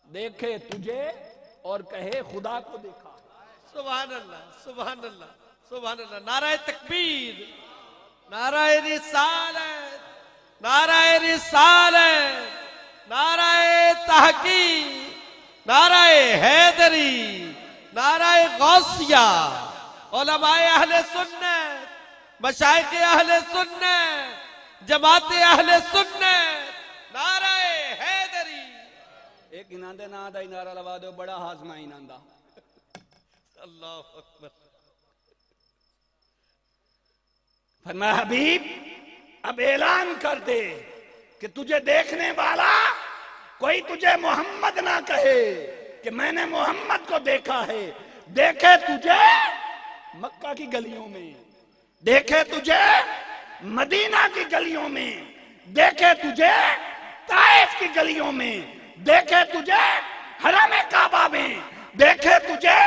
देखे तुझे और कहे खुदा को देखा। सुभान अल्लाह, सुभान अल्लाह, सुभान अल्लाह। नाराए तकबीर, नाराए रिसालत, नाराए रिसालत, नाराए तहकीक, नाराए हैदरी, नाराए गौसिया, उलमाए अहले सुन्नत, मशाइख़े अहले सुन्नत, जमाते अहले सुन्नत, नाराए हैदरी। एक इनांदे ना आदा नारा लगा दो, बड़ा हाजमा इनांदा। अल्लाह अकबर। फरमाया हबीब, अब ऐलान कर दे कि तुझे देखने वाला कोई तुझे मोहम्मद ना कहे कि मैंने मोहम्मद को देखा है। देखे तुझे मक्का की गलियों में, देखे तुझे मदीना की गलियों में, देखे तुझे ताइफ की गलियों में, देखे तुझे हरम काबा में, देखे तुझे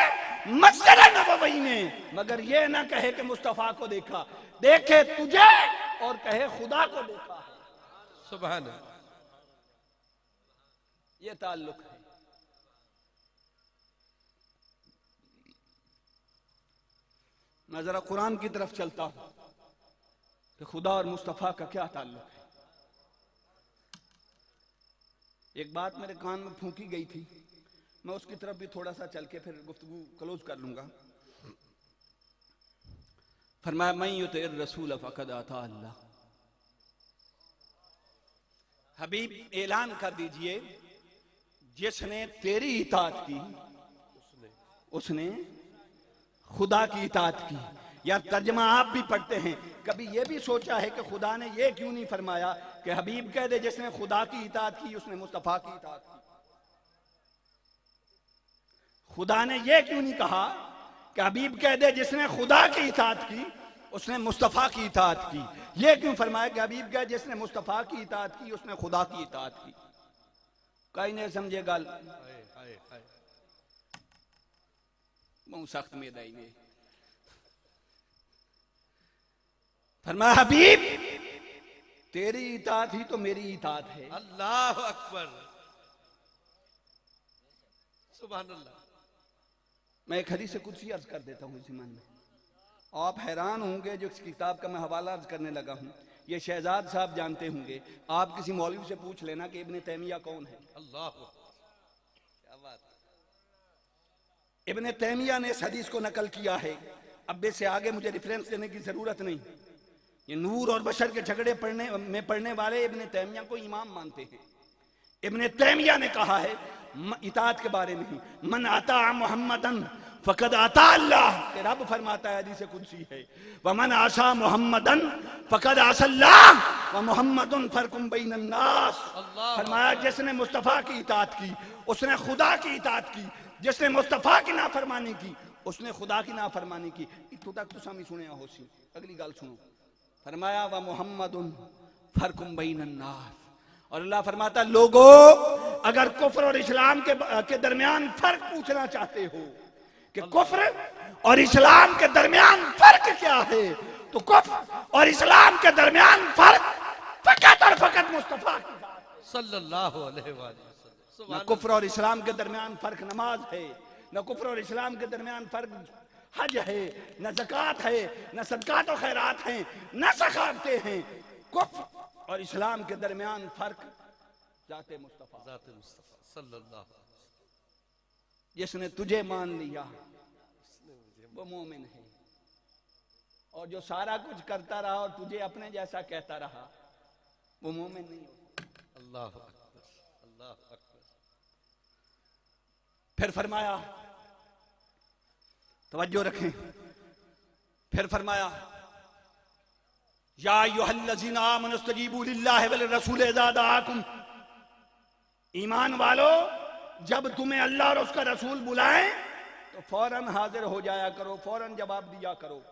मस्जिद नबवी में, मगर ये ना कहे कि मुस्तफा को देखा। देखे तुझे और कहे खुदा को देखा है। सुभान अल्लाह। ये ताल्लुक है। मैं जरा कुरान की तरफ चलता हूं कि खुदा और मुस्तफा का क्या ताल्लुक है। एक बात मेरे कान में फूंकी गई थी, मैं उसकी तरफ भी थोड़ा सा चल के फिर गुफ्तगू क्लोज कर लूंगा। फरमाया मैं युतिर रसूल फक़द आता अल्लाह। हबीब ऐलान कर दीजिए, जिसने तेरी इताअत की उसने खुदा की इताअत की। या तर्जमा आप भी पढ़ते हैं, कभी यह भी सोचा है कि खुदा ने यह क्यों नहीं फरमाया कि हबीब कह दे जिसने खुदा की इताअत की उसने मुस्तफा की इताअत की। खुदा ने यह क्यों नहीं कहा कि हबीब कह दे जिसने खुदा की इताअत की उसने मुस्तफा की इताअत की। यह क्यों फरमाया कि हबीब कह जिसने मुस्तफा की इताअत की उसने खुदा की इताअत की। कहीं नहीं समझे गल, बहुत सख्त में दाई। फरमाया हबीब तेरी इताअत ही तो मेरी इताअत है। अल्लाह अकबर, सुभान अल्लाह। मैं एक हदीस कुदसी अर्ज कर देता हूं इसी मन में। आप हैरान होंगे जो इस किताब का मैं हवाला अर्ज करने लगा हूं, ये शहजाद साहब जानते होंगे। आप किसी मौलवी से पूछ लेना कि इब्ने तैमिया कौन है। अल्लाह, क्या बात। इब्ने तैमिया ने इस हदीस को नकल किया है। अब इससे आगे मुझे रेफरेंस देने की जरूरत नहीं। ये नूर और बशर के झगड़े पढ़ने वाले इब्ने तैमिया को इमाम मानते हैं। इब्ने तैमिया ने कहा है इताअत के बारे में ही, मन आता मोहम्मदन फक़द आता अल्लाह, के रब फरमाता है हदीस कुदसी है, व मन आशा मोहम्मदन फक़द आसल्लाह व मोहम्मदुन फर्कुम बैनन नास। फरमाया जिसने मुस्तफा की इताअत की उसने खुदा की इताअत की, जिसने मुस्तफा की नाफरमानी की उसने खुदा की नाफरमानी की। इतों तक तो सामी सुने होसी, अगली गाल सुनो। फरमाया व मोहम्मदुन फर्कुम बैनन नास, और अल्लाह फरमाता लोगों अगर कुफ्र और इस्लाम के दरमियान फर्क पूछना चाहते हो कि कुफ्र और इस्लाम के दरमियान फर्क क्या है, तो कुफ्र और इस्लाम के दरमियान फर्क फकत और फकत मुस्तफा की सल्लल्लाहु अलैहि वसल्लम। न कुफ्र और इस्लाम के दरमियान फर्क नमाज है, न कुफ्र और इस्लाम के दरमियान फर्क हज है, न ज़कात है, न सदकात और खैरात हैं, न सखावतें हैं। कुफ्र और इस्लाम के दरमियान फर्क जाते मुस्तफा, जाते मुस्तफा सल्लल्लाहु अलैहि वसल्लम। जिसने तुझे मान लिया वो मोमिन है, और जो सारा कुछ करता रहा और तुझे अपने जैसा कहता रहा वो मोमिन नहीं होता। अल्लाह अकबर, अल्लाह अकबर। फिर फरमाया, तवज्जो रखें, फिर फरमाया या अय्युहल्लज़ीना आमनू इस्तजीबू लिल्लाहि वल रसूल इज़ा दआकुम, ईमान वालो जब तुम्हें अल्लाह और उसका रसूल बुलाएं तो फौरन हाजिर हो जाया करो, फौरन जवाब दिया करो।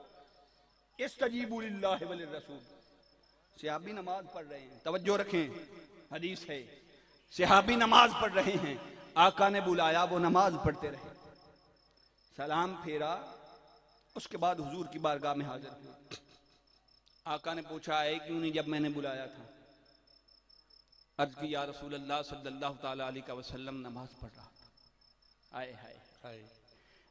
इस्तजीबू लिल्लाहि वल रसूल, सहाबी नमाज पढ़ रहे हैं, तवज्जो रखें, हदीस है, सहाबी नमाज पढ़ रहे हैं, आका ने बुलाया, वो नमाज पढ़ते रहे, सलाम फेरा, उसके बाद हुजूर की बारगाह में हाजिर हुए। आका ने पूछा है क्यों नहीं जब मैंने बुलाया था? अर्ज की या रसूल अल्लाह सल्लल्लाहु तआला अलैहि वसल्लम नमाज पढ़ रहा था। आए हाय,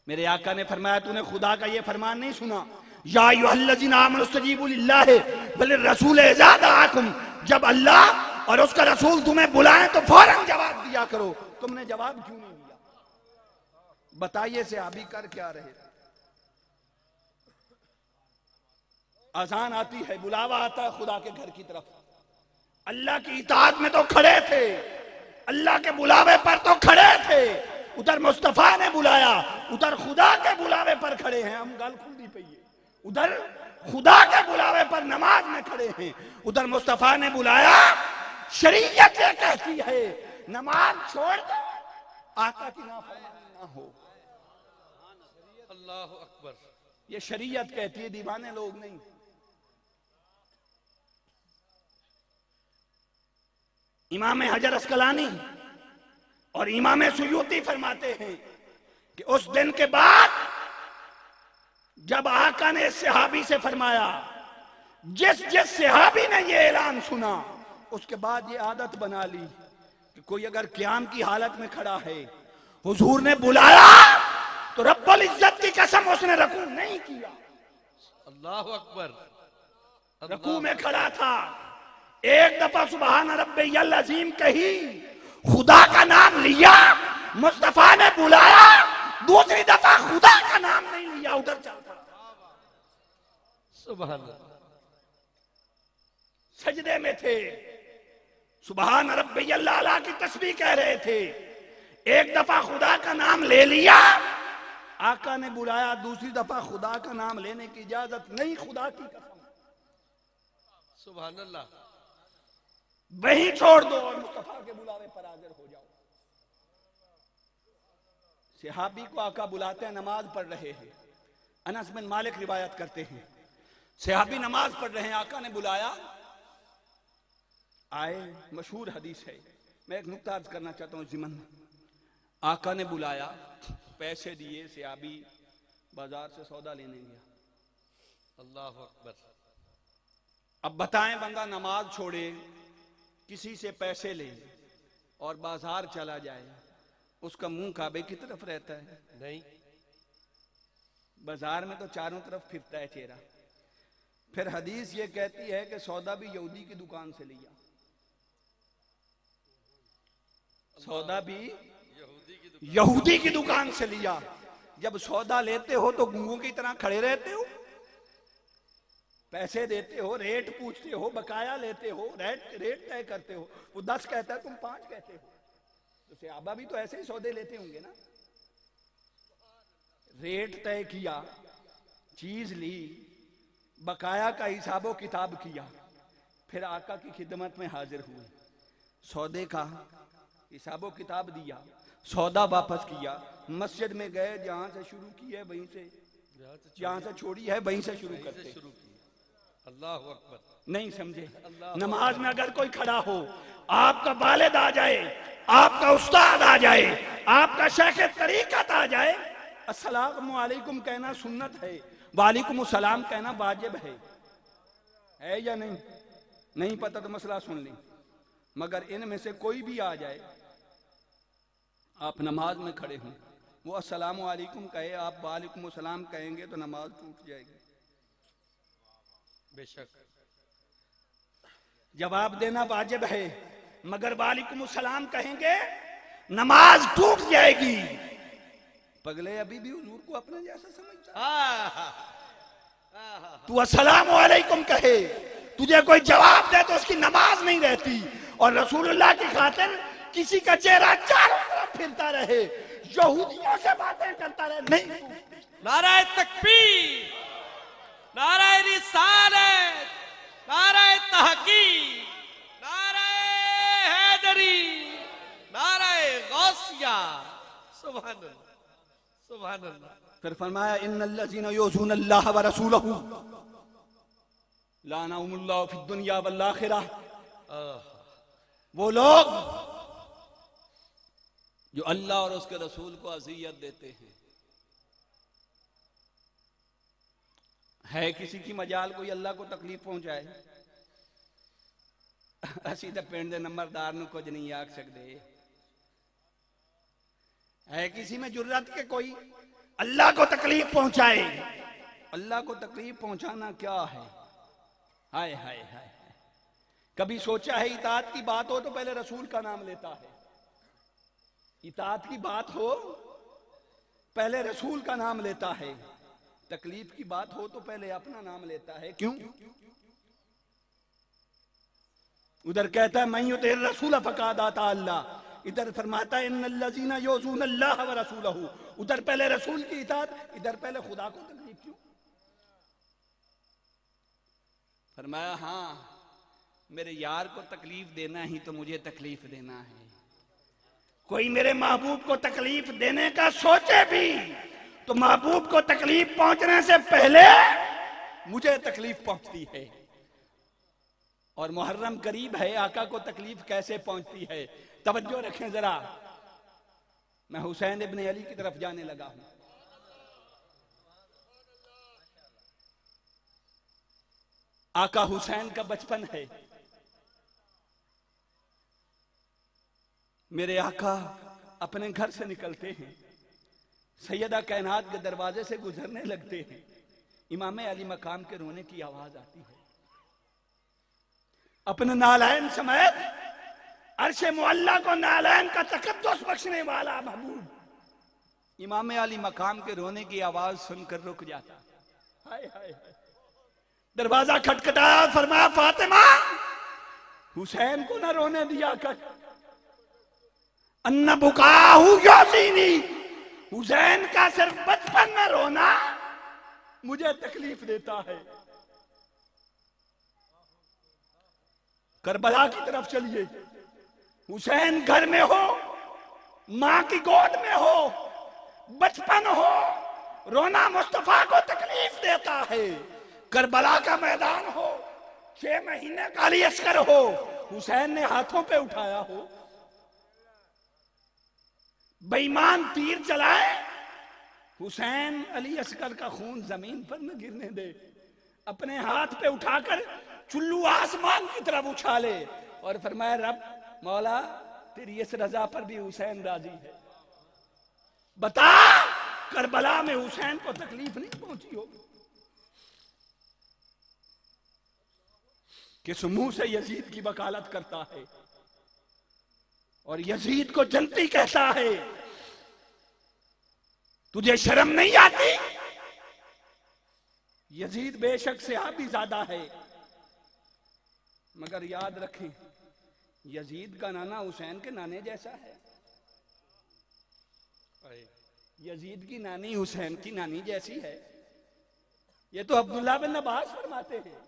मेरे आका ने फरमाया तूने खुदा का ये फरमान नहीं सुना, या अय्युहल्लज़ीना आमनू इस्तजीबू लिल्लाहि वल रसूल इज़ा दआकुम, जब अल्लाह और उसका रसूल तुम्हें बुलाएं तो फौरन जवाब दिया करो। तुमने जवाब क्यों नहीं दिया? बताइए सहाबी कर क्या रहे? अजान आती है, बुलावा आता है खुदा के घर की तरफ, अल्लाह की इताअत में तो खड़े थे, अल्लाह के बुलावे पर तो खड़े थे, उधर मुस्तफा ने बुलाया, उधर खुदा के बुलावे पर खड़े हैं, हम गल खुली पई है, उधर खुदा के बुलावे पर नमाज में खड़े हैं, उधर मुस्तफा ने बुलाया, शरीयत ये कहती है नमाज छोड़ दो, आका की नाफरमानी ना हो। अल्लाह अकबर, ये शरीयत कहती है, दीवाने लोग नहीं। इमाम हजर अस्कलानी और इमाम सुयूती फरमाते हैं कि उस दिन के बाद जब आका ने सहाबी से फरमाया, जिस जिस सहाबी ने ये ऐलान सुना, उसके बाद ये आदत बना ली कि कोई अगर क़याम की हालत में खड़ा है, हुजूर ने बुलाया तो रब्बुल इज्जत की कसम उसने रकू नहीं किया। अल्लाह अकबर, रकू में खड़ा था, एक दफा सुबहान रब्बियल अज़ीम कही, खुदा का नाम लिया, मुस्तफा ने बुलाया, दूसरी दफा खुदा का नाम नहीं लिया, उधर चल पड़ा। सुभान अल्लाह, सजदे में थे, सुबहान रब्बियल आला की तस्बीह कह रहे थे, एक दफा खुदा का नाम ले लिया, आका ने बुलाया, दूसरी दफा खुदा का नाम लेने की इजाजत नहीं, खुदा की कसम। सुभान अल्लाह, वहीं छोड़ दो और मुस्तफा के बुलावे पर हाजिर हो जाओ। सहाबी को आका बुलाते हैं, नमाज पढ़ रहे हैं, अनस बिन मालिक रिवायत करते हैं, सहाबी नमाज पढ़ रहे हैं, आका ने बुलाया, आए, मशहूर हदीस है, मैं एक नुक्ता अर्ज करना चाहता हूं जिमन में। आका ने बुलाया, पैसे दिए, सहाबी बाजार से सौदा लेने गया। अल्लाह अकबर। अब बताएं, बंदा नमाज छोड़े, किसी से पैसे ले और बाजार चला जाए, उसका मुंह काबे की तरफ रहता है? नहीं, बाजार में तो चारों तरफ फिरता है चेहरा। फिर हदीस ये कहती है कि सौदा भी यहूदी की दुकान से लिया, सौदा भी यहूदी की दुकान से लिया। जब सौदा लेते हो तो गूंगों की तरह खड़े रहते हो, पैसे देते हो, रेट पूछते हो, बकाया लेते हो, रेट तय करते हो, वो 10 कहता है तुम 5 कहते हो, तो सहाबा भी तो ऐसे ही सौदे लेते होंगे ना। रेट तय किया, चीज ली, बकाया का हिसाबो किताब किया, फिर आका की खिदमत में हाजिर हुए, सौदे का हिसाबो किताब दिया, सौदा वापस किया, मस्जिद में गए, जहां से शुरू की है वहीं से, जहां से छोड़ी है वहीं से शुरू करते। अल्लाह अकबर, नहीं समझे? नमाज में अगर कोई खड़ा हो, आपका वालिद आ जाए, आपका उस्ताद आ जाए, आपका शेख तरीकत आ जाए, अस्सलामु अलैकुम कहना सुन्नत है, वालेकुम सलाम कहना वाजिब है या नहीं? नहीं पता तो मसला सुन ली। मगर इनमें से कोई भी आ जाए, आप नमाज में खड़े हों, वो अस्सलामु अलैकुम कहे, आप वालेकुम सलाम कहेंगे तो नमाज टूट जाएगी। बेशक जवाब देना वाजिब है, मगर वालेकुम सलाम कहेंगे नमाज टूट जाएगी। पगले अभी भी हुजूर को अपने जैसा समझता है। तू अस्सलामु अलैकुम कहे, तुझे कोई जवाब दे तो उसकी नमाज नहीं रहती। और रसूलुल्लाह की खातिर किसी का चेहरा चारों तरफ फिरता रहे, यहूदियों से बातें करता रहे, नहीं। नाराए तकबीर, नाराए रिसालत, नाराए तहकीक, नाराए हैदरी, नाराए गौसिया। सुभान अल्लाह, सुभान अल्लाह। फिर फरमाया इन्नल्लज़ीना युज़ूना अल्लाह व रसूलहू लानहुमुल्लाहु फिद दुनिया वल आखिरह। वो लोग जो अल्लाह और उसके रसूल को अज़ियत देते हैं। है किसी की मजाल कोई अल्लाह को तकलीफ पहुंचाए? असी तो पिंड दे नंबरदार नूं कुछ नहीं आख सकते। है किसी में जुर्रत के कोई अल्लाह को तकलीफ पहुंचाए? अल्लाह को तकलीफ पहुंचाना क्या है? हाय हाय हाय। कभी सोचा है इताअत की बात हो तो पहले रसूल का नाम लेता है। इताअत की बात हो पहले रसूल का नाम लेता है। तकलीफ की बात हो तो पहले अपना नाम लेता है। क्यों? उधर कहता है मैं युतिर रसूल फकाद आता अल्लाह, इधर फरमाता है इन्नल्लज़ीना युज़ूना अल्लाह व रसूलहू। उधर पहले रसूल की इताअत, इधर पहले खुदा को तकलीफ। क्यों? फरमाया हाँ, मेरे यार को तकलीफ देना ही तो मुझे तकलीफ देना है। कोई मेरे महबूब को तकलीफ देने का सोचे भी तो महबूब को तकलीफ पहुंचने से पहले मुझे तकलीफ पहुंचती है। और मुहर्रम करीब है, आका को तकलीफ कैसे पहुंचती है? तवज्जो रखें जरा। मैं हुसैन इब्न अली की तरफ जाने लगा हूं। आका हुसैन का बचपन है। मेरे आका अपने घर से निकलते हैं, सैयदा कायनात के दरवाजे से गुजरने लगते हैं, इमाम अली मकाम के रोने की आवाज आती है। अपने नालैन समेत अर्शे मुअल्ला को नालैन का तकद्दुस बख्शने वाला महबूब इमाम अली मकाम के रोने की आवाज सुनकर रुक जाता। हाय हाय हाय। दरवाजा खटखटाया, फरमाया फातिमा हुसैन को ना रोने दिया कर। अन्ना बुकाहू यासीनी, हुसैन का सिर्फ बचपन में रोना मुझे तकलीफ देता है। करबला की तरफ चलिए। हुसैन घर में हो, मां की गोद में हो, बचपन हो, रोना मुस्तफा को तकलीफ देता है। करबला का मैदान हो, 6 महीने का अली अस्कर हो, हुसैन ने हाथों पे उठाया हो, बेईमान तीर चलाए, हुसैन अली अस्कर का खून जमीन पर न गिरने दे, अपने हाथ पे उठाकर चुल्लू आसमान की तरफ उछाले और फरमाया रब मौला तेरी इस रजा पर भी हुसैन राजी है। बता करबला में हुसैन को तकलीफ नहीं पहुंची होगी? किस मुंह से यजीद की वकालत करता है और यजीद को जनती कहता है? तुझे शर्म नहीं आती? यजीद बेशक सहाबी ज्यादा है, मगर याद रखें यजीद का नाना हुसैन के नाने जैसा है। यजीद की नानी हुसैन की नानी जैसी है। ये तो अब्दुल्ला बिन अब्बास फरमाते हैं।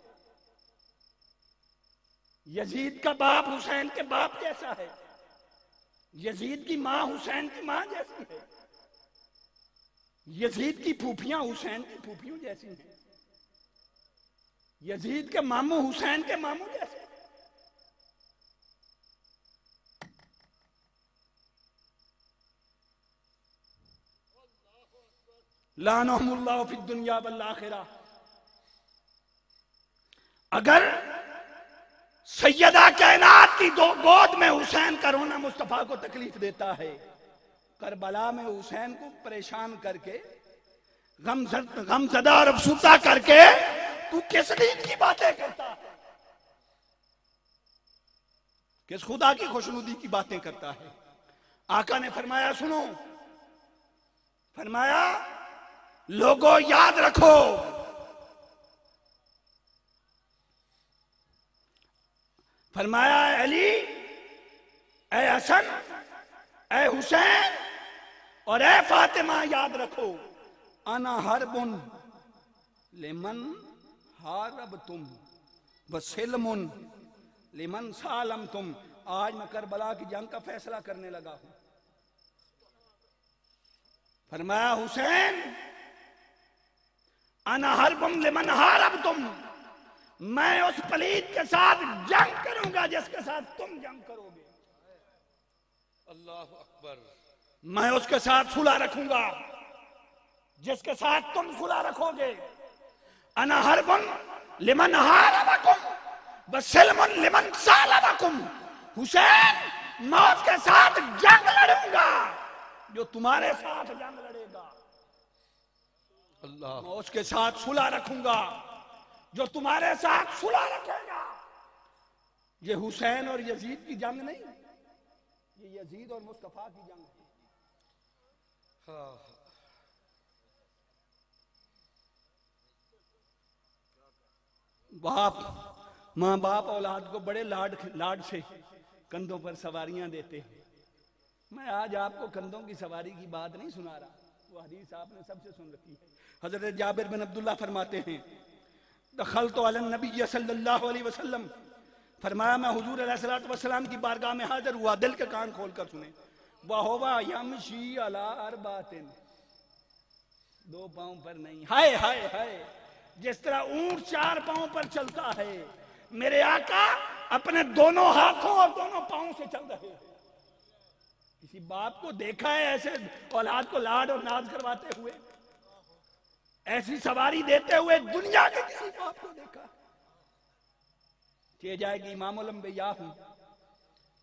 यजीद का बाप हुसैन के बाप जैसा है। यजीद की मां हुसैन की मां जैसी है। यजीद की फूफियां हुसैन की फूफियों जैसी हैं। यजीद के मामू हुसैन के मामू जैसे। लानहुमुल्लाहु फिद दुनिया वल आखिरह। अगर सैयदा कायनात की गोद में हुसैन का रोना मुस्तफा को तकलीफ देता है, करबला में हुसैन को परेशान करके गमज़दा और अफसुदा करके तू किस दीन की बातें करता है? किस खुदा की खुशनुदी की बातें करता है? आका ने फरमाया सुनो, फरमाया लोगों याद रखो, फरमाया अली ए हसन ए हुसैन और ए फातिमा याद रखो, अना हरबुन लिमन हारब तुम वसिलमुन लिमन सालम तुम। आज मैं करबला की जंग का फैसला करने लगा हूं। फरमाया हुसैन अना हरबुन लिमन हारब तुम, मैं उस पलीत के साथ जंग करूंगा जिसके साथ तुम जंग करोगे। अल्लाह अकबर। मैं उसके साथ सुलह रखूंगा जिसके साथ तुम सुलह रखोगे। अना हरबुन लिमन हारबकुम वसिलमुन लिमन सालबकुम। हुसैन मैं उसके साथ जंग लड़ूंगा जो तुम्हारे साथ जंग लड़ेगा। अल्लाह। मैं उसके साथ सुलह रखूंगा जो तुम्हारे साथ सुलह रखेगा। ये हुसैन और यजीद की जंग नहीं, ये यजीद और मुस्तफा की जंग है। हाँ। बाप माँ बाप औलाद को बड़े लाड से कंधों पर सवारियां देते हैं। मैं आज आपको कंधों की सवारी की बात नहीं सुना रहा, वो हदीस आपने सबसे सुन रखी है। हजरत जाबिर बिन अब्दुल्ला फरमाते हैं दखलतु अला नबी सल्लल्लाहु अलैहि वसल्लम, फरमाया मैं हुजूर अलैहिस्सलातु वस्सलाम की बारगाह में हाजिर हुआ। दिल के कान खोलकर सुने। वहुवा यमशी अला अरबातिन, दो पांव पर नहीं। हाय हाय हाय, जिस तरह ऊंट चार पांव पर चलता है, मेरे आका अपने दोनों हाथों और दोनों पांव से चल रहे हैं। किसी बाप को देखा है ऐसे औलाद को लाड और नाज करवाते हुए, ऐसी सवारी देते हुए दुनिया के किसी बाप को देखा? के जाएगी इमामुल अंबिया हूं,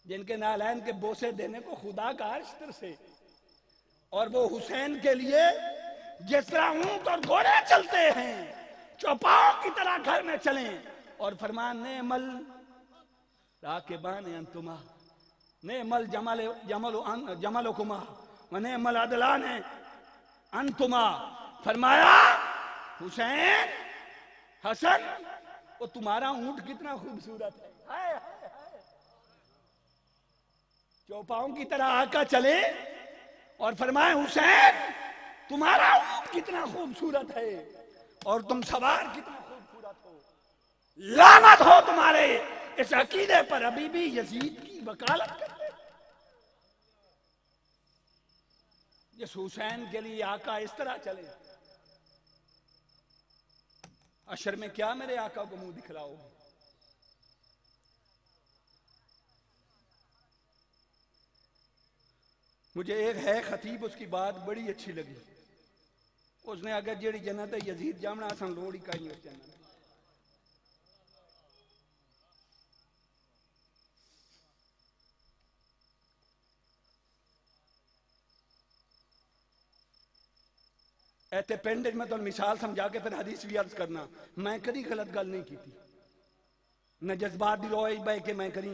जिनके नालैन के बोसे देने को खुदा का अर्श तरसे, और वो हुसैन के लिए जिस तरह ऊंट और घोड़े चलते हैं चौपाओं की तरह घर में चलें और फरमान ने मल राकेबान अंतुमा ने मल जमल जमलकुमा ने मल अदलान अंतुमा। फरमाया हुसैन हसन, वो तुम्हारा ऊंट कितना खूबसूरत है। हाय हाय हाय, चौपाओं की तरह आका चले और फरमाए हुसैन तुम्हारा ऊंट कितना खूबसूरत है और तुम सवार कितना खूबसूरत हो। लानत हो तुम्हारे इस अकीदे पर, अभी भी यजीद की वकालत करते। जिस हुसैन के लिए आका इस तरह चले, अशर में क्या मेरे आका को मुंह दिखलाओगे? मुझे एक है खतीब, उसकी बात बड़ी अच्छी लगी। उसने अगर जेड़ी जन्नत है यजीद जामना असन लोड़ ही कहीं उस जन्नत। ऐसे पिंड में तो मिसाल समझा के फिर हदीस भी अर्ज करना, मैं कभी गलत गल नहीं की थी, न जज्बात दी रोए बह के मैं करी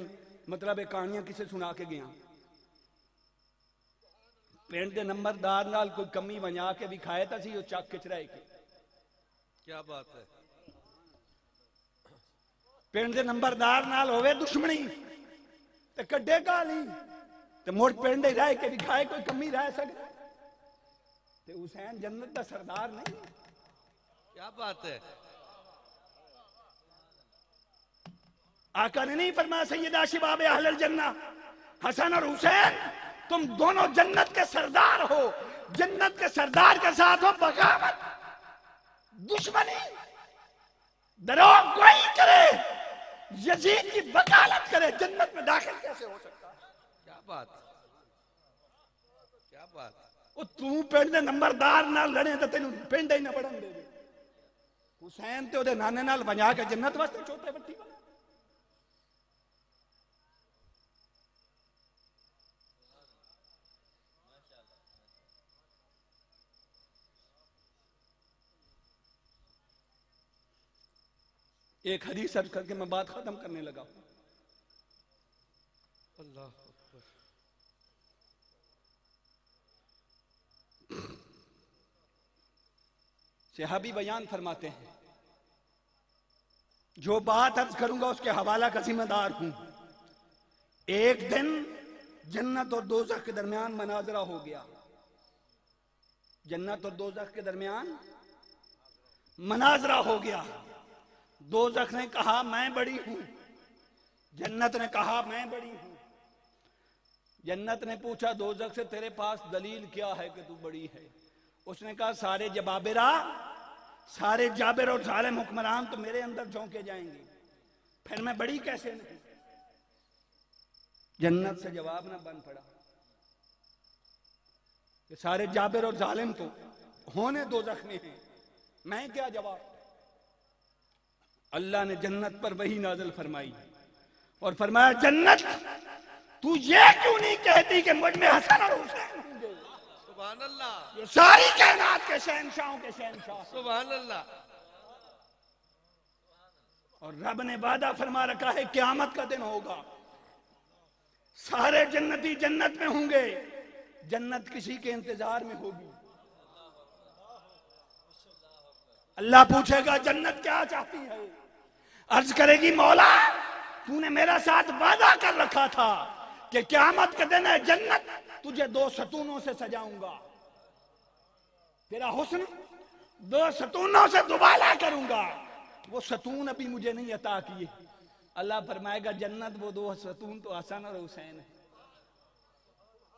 मतलब कहानियां किसे सुना के गया। पिंड के नंबरदार नाल कोई कमी वजा के भी खाए तो सी चक खिच रहे के। क्या बात है। पिंड के नंबरदार नाल होवे दुश्मनी ते कड्डे गाली ते मुड़ पिंड ही रह के भी खाए कोई कमी रह सकता ते हुसैन जन्नत का सरदार नहीं। क्या बात है। आका ने नहीं फरमाया सैयदा शिबाब अहलल जन्ना, हसन और हुसैन तुम दोनों जन्नत के सरदार हो। जन्नत के सरदार के साथ हो बगावत, दुश्मनी, दरोग कोई करे, यजीद की वकालत करे, जन्नत में दाखिल कैसे हो सकता है? क्या बात, क्या बात। वो तू पिंड दे नंबरदार नाल लड़े तो तेन पिंड ही ना बढ़न दे। हुसैन ते ओदे नाने नाल बजा के जन्नत वास्ते छोटे बट्टी बने। एक हदीस अर्ज करके मैं बात खत्म करने लगा। अल्लाह अकबर। सहाबी बयान फरमाते हैं, जो बात अर्ज करूंगा उसके हवाला का जिम्मेदार हूं। एक दिन जन्नत और दोजख के दरमियान मनाजरा हो गया। जन्नत और दोजख के दरमियान मनाजरा हो गया। दोजख ने कहा मैं बड़ी हूं, जन्नत ने कहा मैं बड़ी हूं। जन्नत ने पूछा दोजख से तेरे पास दलील क्या है कि तू बड़ी है? उसने कहा सारे जबाबिरा, सारे जाबिर और जालिम हुक्मरान तो मेरे अंदर झोंके जाएंगे, फिर मैं बड़ी कैसे नहीं? जन्नत से जवाब ना बन पड़ा कि सारे जाबिर और जालिम तो होने दोजख में हैं, मैं क्या जवाब? अल्लाह ने जन्नत पर वही नाज़िल फरमाई और फरमाया जन्नत तू ये क्यों नहीं कहती कि मुझ में हसन और हुसैन होंगे? सुभान अल्लाह, ये सारी कायनात के शहंशाहों के शहंशाह। सुभान अल्लाह। और रब ने वादा फरमा रखा है क़यामत का दिन होगा, सारे जन्नती जन्नत में होंगे, जन्नत किसी के इंतजार में होगी। अल्लाह पूछेगा जन्नत क्या चाहती है? अर्ज करेगी मौला तूने मेरा साथ वादा कर रखा था कि क़यामत के दिन है जन्नत तुझे 2 सतूनों से सजाऊंगा, तेरा हुस्न 2 सतूनों से दुबाला करूंगा। वो सतून अभी मुझे नहीं अता किए। अल्लाह फरमाएगा जन्नत वो 2 सतून तो हसन और हुसैन है।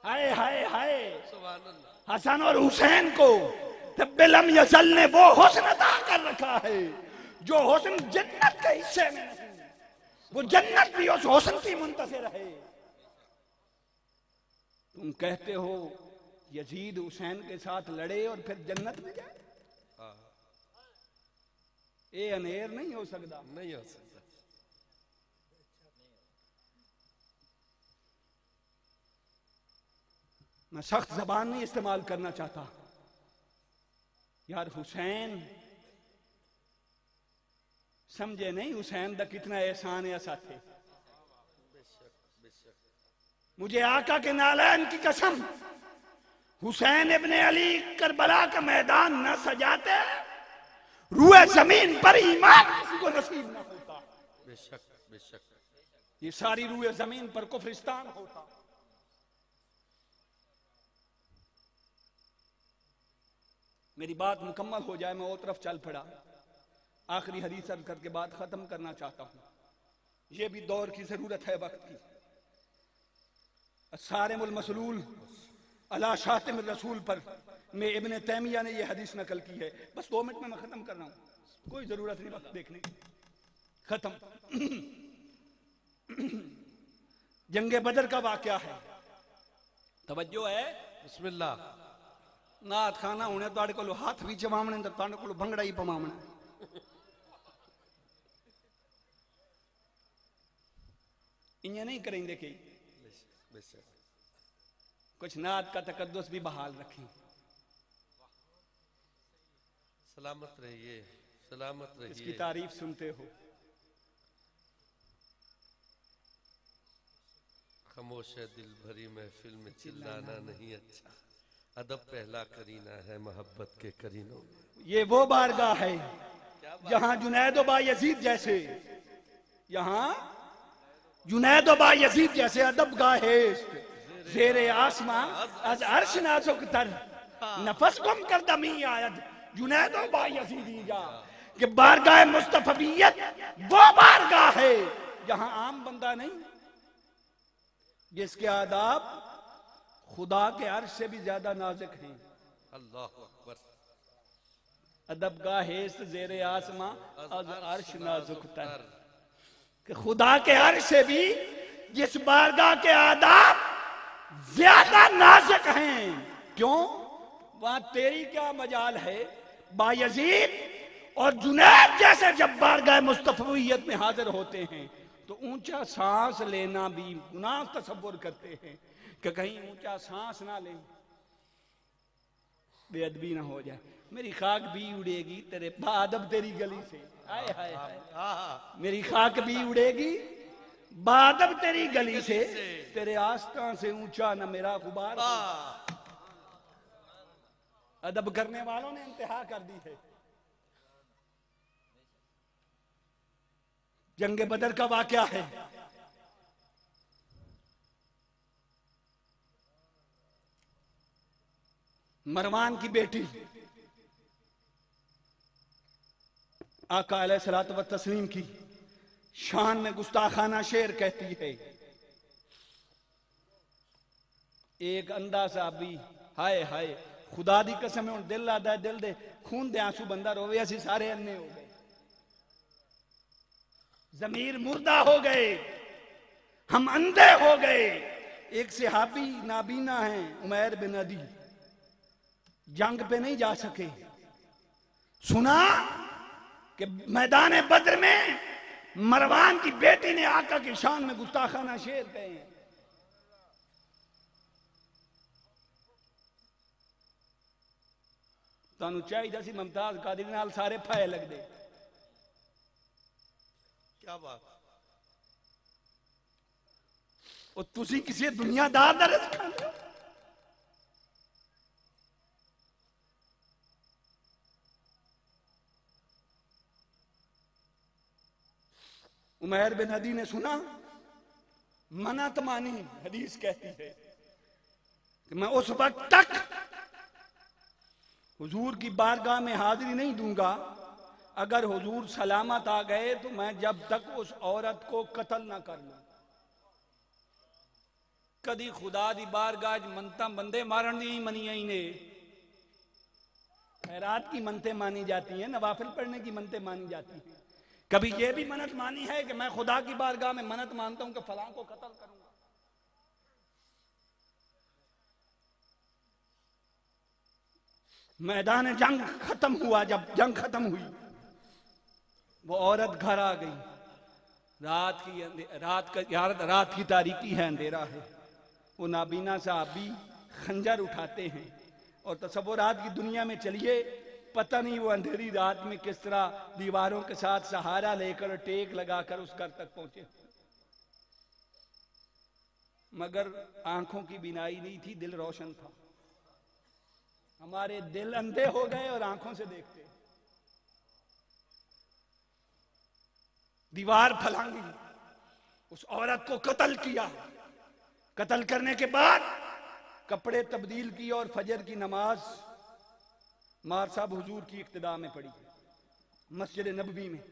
हाय हाय हाय, सुभान अल्लाह। हसन और हुसैन को तब्बिलम यसल ने वो हुस्न अता कर रखा है जो हुस्न जन्नत के हिस्से में नहीं। वो जन्नत भी उस हुस्न की मुंतज़िर है। तुम कहते हो यजीद हुसैन के साथ लड़े और फिर जन्नत में जाए, ये अनेर नहीं हो सकता। नहीं हो सकता। मैं सख्त जबान नहीं इस्तेमाल करना चाहता यार। हुसैन समझे नहीं हुसैन दा कितना एहसान है साथे। मुझे आका के नालैन की कसम, हुसैन इब्ने अली करबला का मैदान न सजाते, रूए जमीन पर ईमान किसी को नसीब न होता। बेशक बेशक। ये सारी रूए जमीन पर कुफ्रिस्तान होता। मेरी बात मुकम्मल हो जाए, मैं वो तरफ चल पड़ा। आखिरी हदीस अर्ज करके बात खत्म करना चाहता हूं। यह भी दौर की जरूरत है, वक्त की। सारिमुल मसलूल अला शातिम रसूल पर में इब्ने तैमिया ने यह हदीस नकल की है। बस 2 मिनट में मैं खत्म कर रहा हूं, कोई जरूरत नहीं वक्त देखने की। खत्म। जंगे बदर का वाकया है, तवज्जो है। बिस्मिल्लाह। नाथ खाना होने तुहाडे कोल हाथ भी जमावने ते तुहाडे कोल भंगड़ा ही पवावना। इन्हें नहीं करेंगे कि बेशक। कुछ नात का तकद्दुस भी बहाल रखें। सलामत रहिए, सलामत रहिए। इसकी तारीफ सुनते हो। खामोश है दिल भरी महफिल में चिल्लाना नहीं अच्छा, अदब पहला करीना है मोहब्बत के करीनों में। ये वो बारगाह है जहां जुनैद बा यजीद जैसे, यहाँ जुनैद बा यजीद जैसे अदब गाहे ज़ेरे आसमां अज अर्श नाज़ुक तर नफस गुम कर दमी आयद जुनैद बा यजीदी जा। कि बारगाह मुस्तफवियत वो बारगाह है जहां आम बंदा नहीं, जिसके आदाब खुदा के अर्श से भी ज्यादा नाजुक हैं। अल्लाह अकबर। अदब गाहेस ज़ेरे आसमां अज अर्श नाजुक तर। कि खुदा के अर्श से भी जिस बारगाह के आदाब ज्यादा नाजुक हैं। क्यों? वहां तेरी क्या मजाल है? बायजीद और जुनैद जैसे जब बारगाह मुस्तफवियत में हाजिर होते हैं तो ऊंचा सांस लेना भी गुनाह तसव्वुर करते हैं कि कहीं ऊंचा सांस ना ले, बेअदबी ना हो जाए। मेरी खाक भी उड़ेगी तेरे बादब तेरी गली से। हाय हाय हाय। मेरी खाक भी उड़ेगी बादब तेरी गली से, तेरे आस्था से ऊंचा न मेरा गुबार। अदब करने वालों ने इंतहा कर दी है। जंग बदर का वाकया है। मरवान की बेटी आका अलैहिस्सलातु व तस्लीम की शान में गुस्ताखाना शेर कहती है, एक अंधा सा भी हाय हाय खुदा दी कसम है दिल लादा दिल दे खून दे आंसू बंदा रोवे, असी सारे अन्ने हो गए, जमीर मुर्दा हो गए, हम अंधे हो गए। एक सहाबी नाबीना है उमैर बिन अदी, जंग पे नहीं जा सके, सुना कि मैदान बद्र में मरवान की बेटी ने आका की शान में गुस्ताखाना शेर कहे हैं। तानू चाहिए सी मुमताज कादिर नाल सारे फाये लग दे। क्या बात। और तुसी किसी दुनियादार दा रिज़्क़ खांदे हो। उमैर बिन अदी ने सुना, मना तमानी हदीस कहती है कि मैं उस वक्त तक हुजूर की बारगाह में हाजिरी नहीं दूंगा अगर हुजूर सलामत आ गए तो मैं जब तक उस औरत को कत्ल ना कर लूं। कदी खुदा दी बारगाह मनता बंदे मारन दी मनिया ही ने, खैरात की मनते मानी जाती हैं, नवाफिल पढ़ने की मनते मानी जाती हैं। कभी यह भी मन्नत मानी है कि मैं खुदा की बारगाह में मन्नत मानता हूं कि फलां को कत्ल करूंगा। मैदान जंग खत्म हुआ, जब जंग खत्म हुई वो औरत घर आ गई। रात की तारीकी है, अंधेरा है। वो नाबीना साहबी खंजर उठाते हैं और तसव्वुरात की दुनिया में चलिए, पता नहीं वो अंधेरी रात में किस तरह दीवारों के साथ सहारा लेकर टेक लगाकर उस घर तक पहुंचे। मगर आंखों की बिनाई नहीं थी, दिल रोशन था। हमारे दिल अंधे हो गए और आंखों से देखते। दीवार फलांगी, उस औरत को कत्ल किया। कत्ल करने के बाद कपड़े तब्दील किए और फजर की नमाज मार साहब हुजूर की इक्तिदा में पढ़ी मस्जिद नबवी में।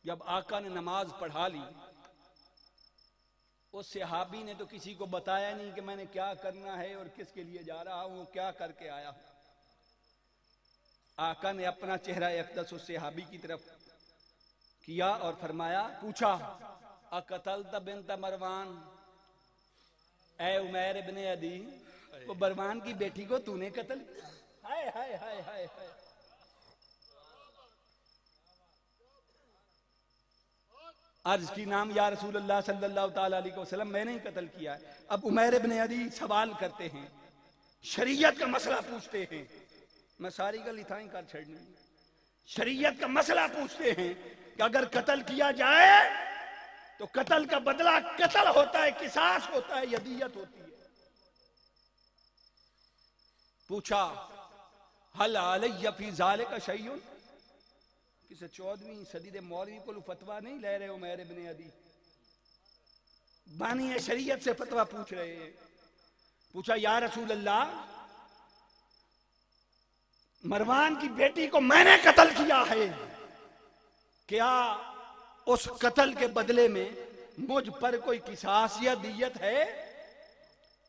जब आका ने नमाज पढ़ा ली, उस सहाबी ने तो किसी को बताया नहीं कि मैंने क्या करना है और किसके लिए जा रहा हूं, क्या करके आया हूं। आका ने अपना चेहरा अक़दस उस सहाबी की तरफ किया और फरमाया, पूछा अक़तल्त बिन्त मरवान, ऐ उमैर इब्ने अदी, वो मरवान की बेटी को तूने कत्ल। हाय हाय हाय हाय हाय। अर्ज की नाम या रसूल अल्लाह सल्लल्लाहु ताला अलैहि वसल्लम, मैंने ही कत्ल किया है। अब उमैर इब्ने अदी सवाल करते हैं, शरीयत का मसला पूछते हैं। मैं सारी गल इथाई कर छड़नी। शरीयत का मसला पूछते हैं कि अगर कत्ल किया जाए तो कत्ल का बदला कत्ल होता है, किसास होता है, यदीयत होती है। पूछा हल अलैया फी ज़ालिका शैउन, किसे 14वीं सदी के मौलवी को फतवा नहीं ले रहे हो, उमैर इब्ने अदी बानी है शरीयत से फतवा पूछ रहे हैं। पूछा या रसूल अल्लाह, मरवान की बेटी को मैंने कत्ल किया है, क्या उस कत्ल के बदले में मुझ पर कोई किसास या दियत है?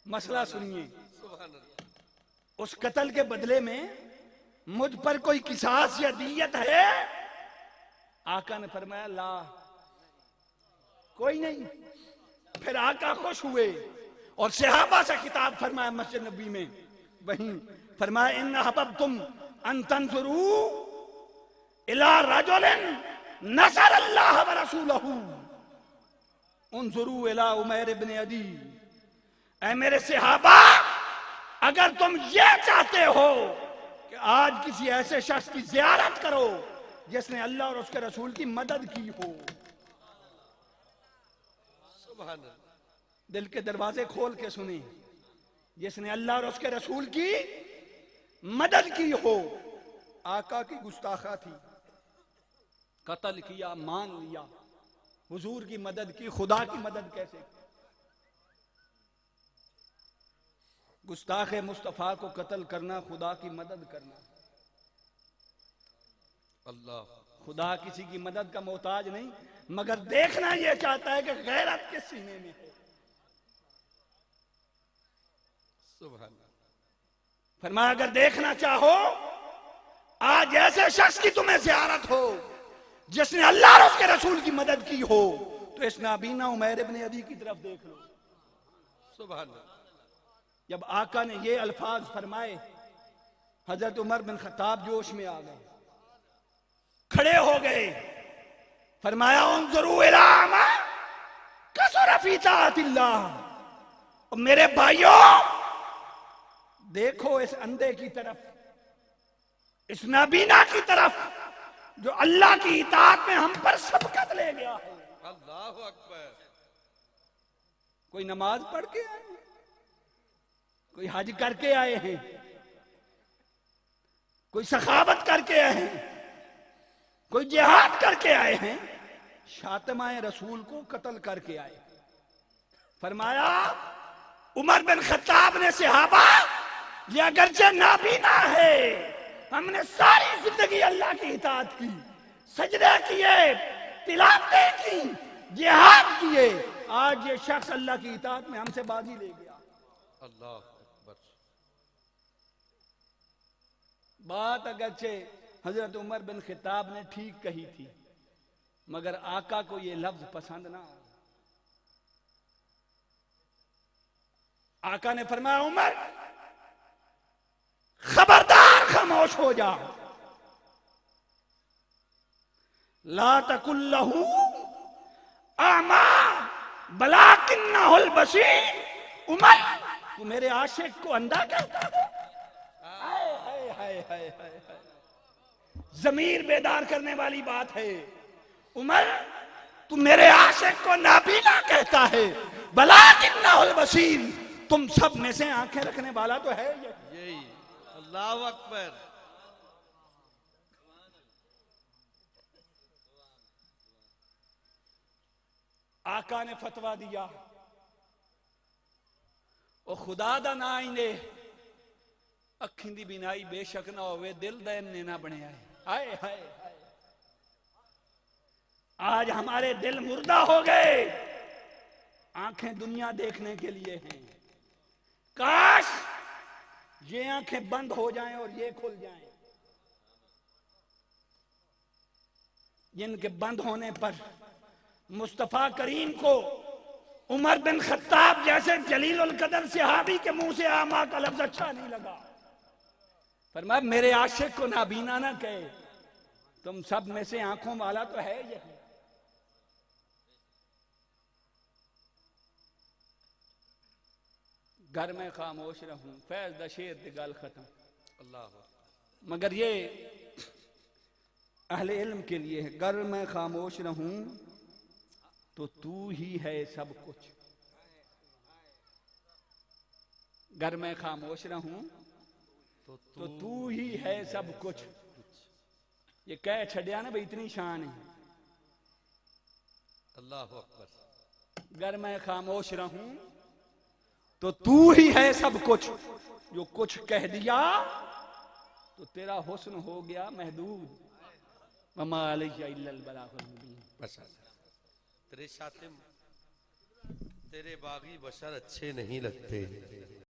मसला सुनिए, उस कत्ल के बदले में मुझ पर कोई किसास या दियत है? आका ने फरमाया ला, कोई नहीं। फिर आका खुश हुए और सहाबा से खिताब फरमाया मस्जिद नबी में, वहीं फरमाया इन हबब्तुम अन तंजुरू इला रजुलिन नसर अल्लाह व रसूलहू उनजुरू इला उमैर इब्ने अदी। ऐ मेरे सहाबा, अगर तुम ये चाहते हो कि आज किसी ऐसे शख्स की ज़ियारत करो जिसने अल्लाह और उसके रसूल की मदद की हो, सुभान अल्लाह, दिल के दरवाजे खोल के सुने, जिसने अल्लाह और उसके रसूल की मदद की हो। आका की गुस्ताखा थी, कत्ल किया, मान लिया, हुजूर की मदद की, खुदा की मदद कैसे? गुस्ताख मुस्तफ़ा को कत्ल करना खुदा की मदद करना। अल्लाह, खुदा किसी की मदद का मोहताज नहीं, मगर देखना यह चाहता है कि गैरत के सीने में है। सुभान। फरमाया अगर देखना चाहो, आज ऐसे शख्स की तुम्हें ज़ियारत हो जिसने अल्लाह और उसके रसूल की मदद की हो, तो इस नाबीना उमैर इब्न अदी की तरफ देख लो। सुभान। जब आका ने ये अल्फाज फरमाए, हजरत उमर बिन खत्ताब जोश में आ गए, खड़े हो गए। फरमाया उन्ज़ुरू इला मा कसरा फी ताअतिल्लाह। और मेरे भाइयों, देखो इस अंधे की तरफ, इस नाबीना की तरफ, जो अल्लाह की इताअत में हम पर सबकत ले गया है। अल्लाहु अकबर। कोई नमाज पढ़ के आए हैं, कोई हज करके आए हैं, कोई सखावत करके आए हैं, कोई जिहाद करके आए हैं, शातिमाए रसूल को कत्ल करके आए। फरमाया उमर बिन खत्ताब ने सहाबा, ये अगरचे नाबीना है, हमने सारी जिंदगी अल्लाह की इताअत की, सजदे किए, तिलावतें की, जिहाद किए, आज ये शख्स अल्लाह की इताअत में हमसे बाजी ले गया। अल्लाह अकबर। बात अगरचे हजरत उमर बिन खिताब ने ठीक कही थी, मगर आका को यह लफ्ज पसंद ना आया। आका ने फरमाया उमर खबरदार, खामोश हो जा, ला तकुल्लहू आमा बलाकिन्नहुल बसीर। उमर, तू मेरे आशिक को अंधा कहता है? हाय हाय हाय हाय हाय हाय, जमीर बेदार करने वाली बात है। उमर, तू मेरे आशिक को नाबीना कहता है, बलाकिन्नहुल बसीर, तुम सब में से आंखें रखने वाला तो है यही। अल्लाहु अकबर। आका ने फतवा दिया, ओ खुदा दा ना आईने अखीं दी बिनाई बेशक ना होवे, दिल दा इन्ने ना बने आए। हाय हाय हाय, आज हमारे दिल मुर्दा हो गए, आंखें दुनिया देखने के लिए हैं। काश ये आंखें बंद हो जाएं और ये खुल जाएं। जिनके बंद होने पर मुस्तफा करीम को उमर बिन खत्ताब जैसे जलीलुल कदर सहाबी के मुंह से आमा का लफ्ज अच्छा नहीं लगा। फरमाया मेरे आशिक को नाबीना ना कहे, तुम सब में से आंखों वाला तो है ये। घर में खामोश रहूं, फैज द शेर दी गल खत्म। अल्लाह। मगर ये अहले इल्म के लिए है, घर में खामोश रहूं तो तू ही है सब कुछ। घर में खामोश रहूं तो तू ही है सब कुछ। ये कह छड़िया ना भाई, इतनी शान है। अल्लाहु अकबर। घर में खामोश रहूं तो तू ही है सब कुछ, जो कुछ कह दिया तो तेरा हुस्न हो गया महदूद। वमा अलैका इल्लल बलागुल मुबीन। तेरे शातिम, तेरे बागी बशर अच्छे नहीं लगते,